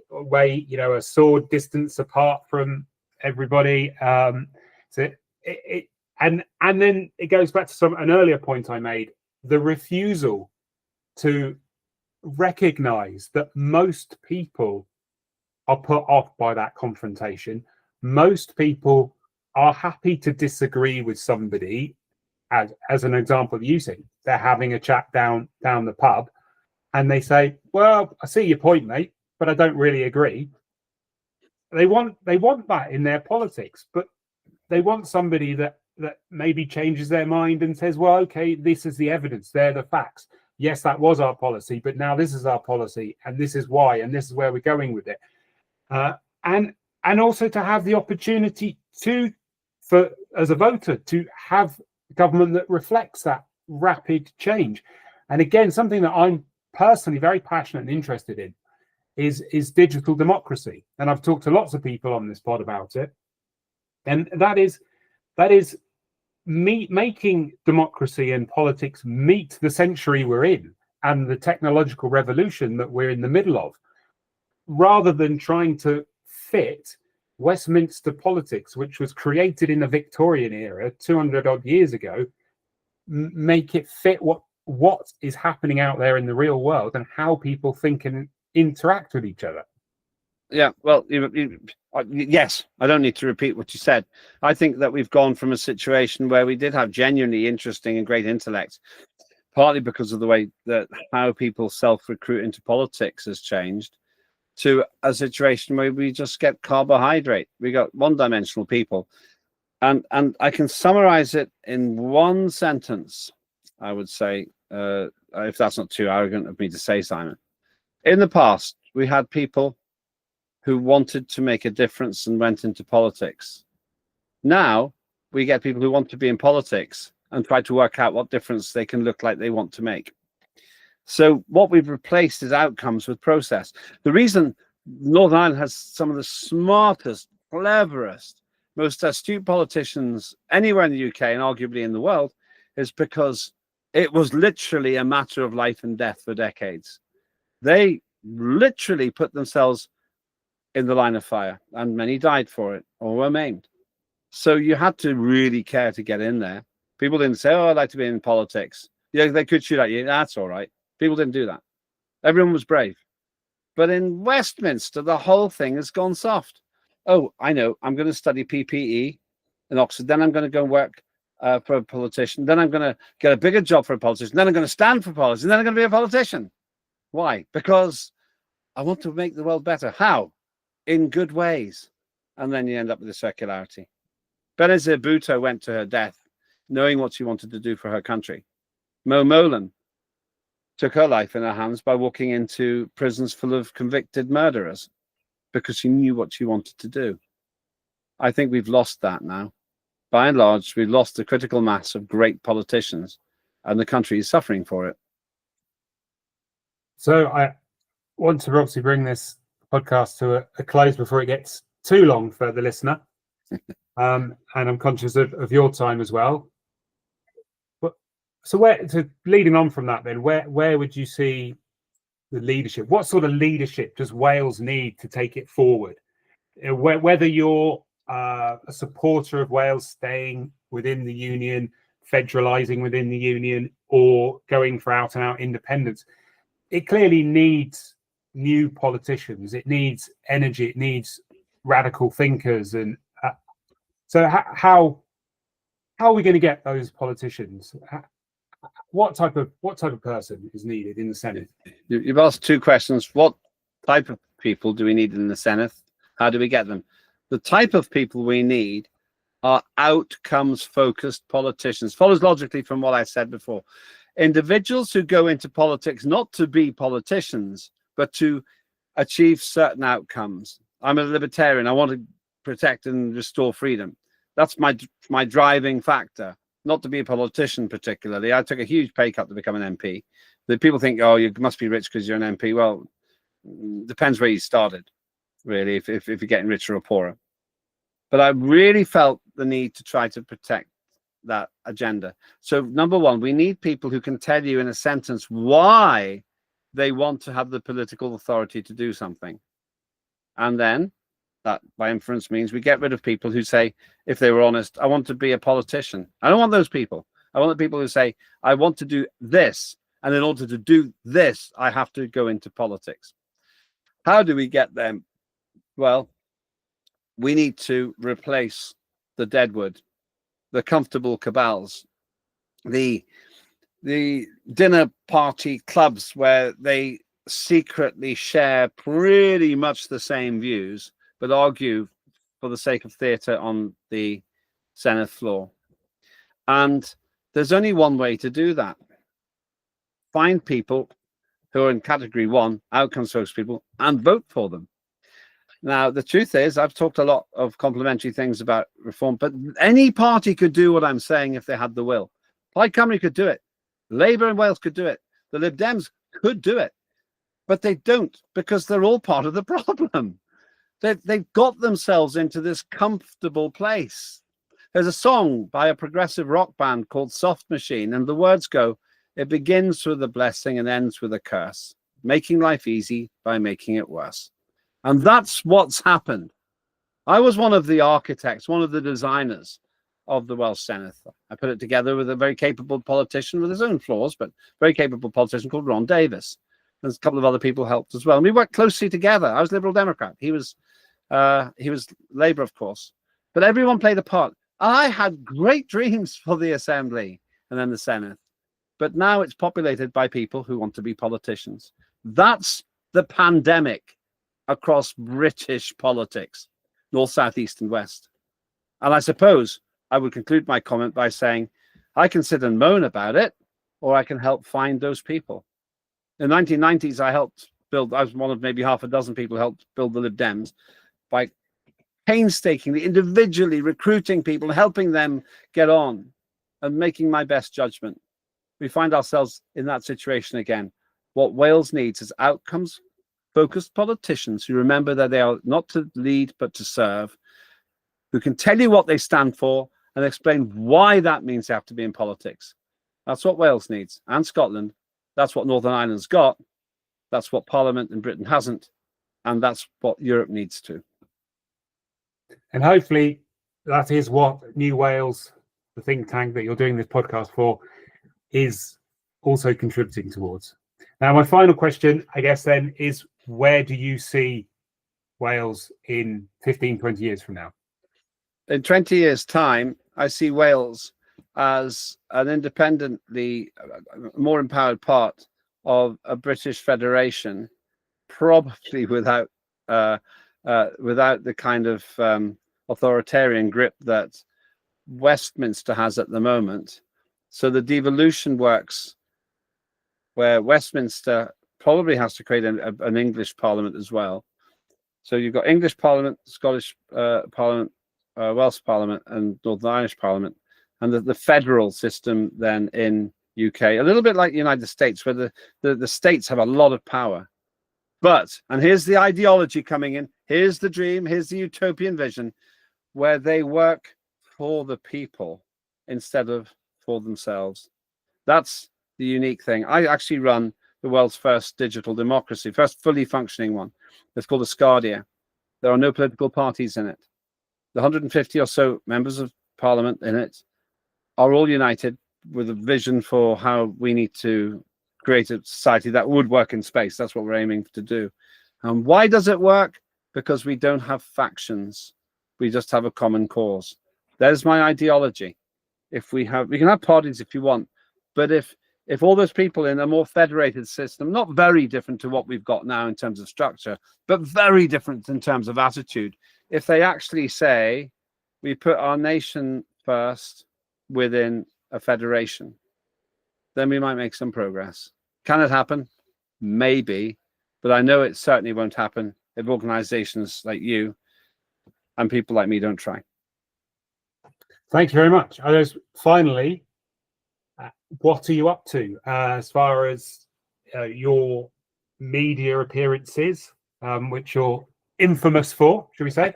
way, a sword distance apart from everybody. And then it goes back to an earlier point I made, the refusal to recognize that most people are put off by that confrontation. Most people are happy to disagree with somebody, as an example of using. They're having a chat down the pub, and they say, well, I see your point, mate, but I don't really agree. They want that in their politics, but they want somebody that maybe changes their mind and says, well, okay, this is the evidence, they're the facts. Yes, that was our policy, but now this is our policy, and this is why, and this is where we're going with it. And also to have the opportunity as a voter, to have government that reflects that rapid change. And again, something that I'm personally very passionate and interested in is digital democracy. And I've talked to lots of people on this pod about it. And that is making democracy and politics meet the century we're in and the technological revolution that we're in the middle of, rather than trying to fit Westminster politics, which was created in the Victorian era 200 odd years ago, make it fit what is happening out there in the real world and how people think and interact with each other. Yeah, well, yes, I don't need to repeat what you said. I think that we've gone from a situation where we did have genuinely interesting and great intellect, partly because of the way that how people self-recruit into politics has changed, to a situation where we just get carbohydrate. We got one-dimensional people. And I can summarize it in one sentence, I would say, if that's not too arrogant of me to say, Simon. In the past, we had people who wanted to make a difference and went into politics. Now, we get people who want to be in politics and try to work out what difference they can look like they want to make. So what we've replaced is outcomes with process. The reason Northern Ireland has some of the smartest, cleverest, most astute politicians anywhere in the UK and arguably in the world is because it was literally a matter of life and death for decades. They literally put themselves in the line of fire, and many died for it or were maimed. So you had to really care to get in there. People didn't say, oh, I'd like to be in politics. Yeah, they could shoot at you. That's all right. People didn't do that. Everyone was brave. But in Westminster, the whole thing has gone soft. Oh, I know. I'm going to study PPE in Oxford. Then I'm going to go and work for a politician. Then I'm going to get a bigger job for a politician. Then I'm going to stand for politics. And then I'm going to be a politician. Why? Because I want to make the world better. How? In good ways. And then you end up with a circularity. Benazir Bhutto went to her death knowing what she wanted to do for her country. Mo Molan took her life in her hands by walking into prisons full of convicted murderers because she knew what she wanted to do. I think we've lost that now. By and large, we've lost the critical mass of great politicians, and the country is suffering for it. So I want to obviously bring this podcast to a close before it gets too long for the listener. And I'm conscious of your time as well. So leading on from that then, where would you see the leadership? What sort of leadership does Wales need to take it forward? Whether you're a supporter of Wales staying within the union, federalising within the union, or going for out-and-out independence, it clearly needs new politicians. It needs energy. It needs radical thinkers. And so how are we going to get those politicians? What type of person is needed in the Senate? You've asked two questions. What type of people do we need in the Senate? How do we get them? The type of people we need are outcomes-focused politicians. Follows logically from what I said before. Individuals who go into politics not to be politicians, but to achieve certain outcomes. I'm a libertarian. I want to protect and restore freedom. That's my driving factor. Not to be a politician particularly. I took a huge pay cut to become an MP. The people think, oh, you must be rich because you're an MP. Well, depends where you started, really, if you're getting richer or poorer. But I really felt the need to try to protect that agenda. So number one, we need people who can tell you in a sentence why they want to have the political authority to do something. And then that by inference means we get rid of people who say, if they were honest, I want to be a politician. I don't want those people. I want the people who say, I want to do this. And in order to do this, I have to go into politics. How do we get them? Well, we need to replace the deadwood, the comfortable cabals, the the dinner party clubs where they secretly share pretty much the same views, but argue for the sake of theatre on the Senate floor. And there's only one way to do that. Find people who are in category 1, outcome spokespeople, and vote for them. Now, the truth is, I've talked a lot of complimentary things about reform, but any party could do what I'm saying if they had the will. Plaid Cymru could do it. Labour in Wales could do it. The Lib Dems could do it. But they don't, because they're all part of the problem. They've got themselves into this comfortable place. There's a song by a progressive rock band called Soft Machine, and the words go, "It begins with a blessing and ends with a curse, making life easy by making it worse." And that's what's happened. I was one of the architects, one of the designers of the Welsh Senedd. I put it together with a very capable politician with his own flaws, but very capable politician called Ron Davis. There's a couple of other people helped as well. And we worked closely together. I was Liberal Democrat. He was Labour, of course. But everyone played a part. I had great dreams for the Assembly and then the Senedd. But now it's populated by people who want to be politicians. That's the pandemic across British politics, north, south, east, and west. And I suppose I would conclude my comment by saying I can sit and moan about it, or I can help find those people. In the 1990s, I was one of maybe half a dozen people who helped build the Lib Dems by painstakingly, individually recruiting people, helping them get on and making my best judgment. We find ourselves in that situation again. What Wales needs is outcomes-focused politicians who remember that they are not to lead, but to serve, who can tell you what they stand for and explain why that means they have to be in politics. That's what Wales needs, and Scotland. That's what Northern Ireland's got. That's what Parliament in Britain hasn't. And that's what Europe needs to. And hopefully that is what New Wales, the think tank that you're doing this podcast for, is also contributing towards. Now, my final question, I guess, then, is where do you see Wales in 15, 20 years from now? In 20 years' time, I see Wales as an independently more empowered part of a British federation, probably without the kind of authoritarian grip that Westminster has at the moment. So the devolution works where Westminster probably has to create an English Parliament as well. So you've got English Parliament, Scottish Parliament, Welsh Parliament, and Northern Irish Parliament, and the federal system then in UK, a little bit like the United States, where the states have a lot of power. But, and here's the ideology coming in, here's the dream, here's the utopian vision, where they work for the people instead of for themselves. That's the unique thing. I actually run the world's first digital democracy, first fully functioning one. It's called Ascardia. There are no political parties in it. The 150 or so members of parliament in it are all united with a vision for how we need to create a society that would work in space. That's what we're aiming to do. And why does it work? Because we don't have factions. We just have a common cause. There's my ideology. We can have parties if you want, but if all those people in a more federated system, not very different to what we've got now in terms of structure, but very different in terms of attitude, if they actually say, we put our nation first within a federation, then we might make some progress. Can it happen? Maybe, but I know it certainly won't happen if organizations like you and people like me don't try. Thank you very much. Finally, what are you up to as far as your media appearances, which you're infamous for, should we say?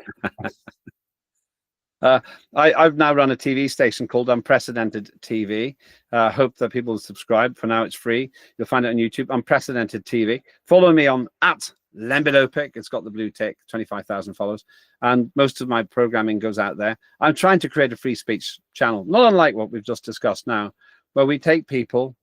I've now run a TV station called Unprecedented TV. Hope that people will subscribe. For now, it's free. You'll find it on YouTube, Unprecedented TV. Follow me on @Lembit Öpik. It's got the blue tick, 25,000 followers. And most of my programming goes out there. I'm trying to create a free speech channel, not unlike what we've just discussed now, where we take people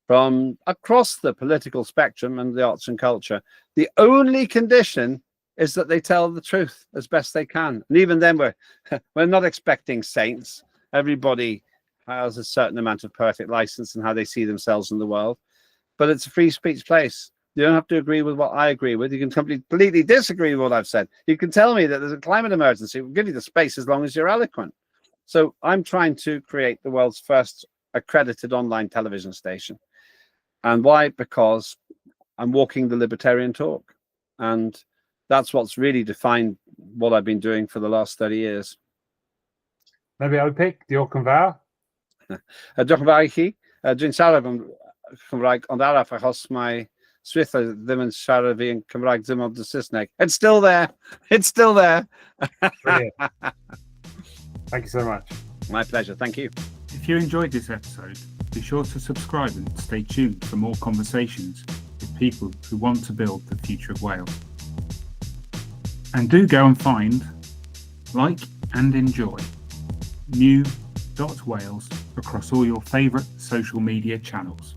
from across the political spectrum and the arts and culture. The only condition is that they tell the truth as best they can. And even then, we're not expecting saints. Everybody has a certain amount of poetic license in how they see themselves in the world, but it's a free speech place. You don't have to agree with what I agree with. You can completely disagree with what I've said. You can tell me that there's a climate emergency. We'll give you the space as long as you're eloquent. So I'm trying to create the world's first accredited online television station. And why? Because I'm walking the libertarian talk. And that's what's really defined what I've been doing for the last 30 years. Lembit Öpik, diolch yn fawr. Diolch yn fawr I chi. Dwi'n siarad yn Cymraeg, ond arall achos mae Swyth ddim yn siarad fi yn Cymraeg dim ond y Saesneg. It's still there. It's still there. Brilliant. Thank you so much. My pleasure. Thank you. If you enjoyed this episode, be sure to subscribe and stay tuned for more conversations with people who want to build the future of Wales. And do go and find, like and enjoy new.wales across all your favourite social media channels.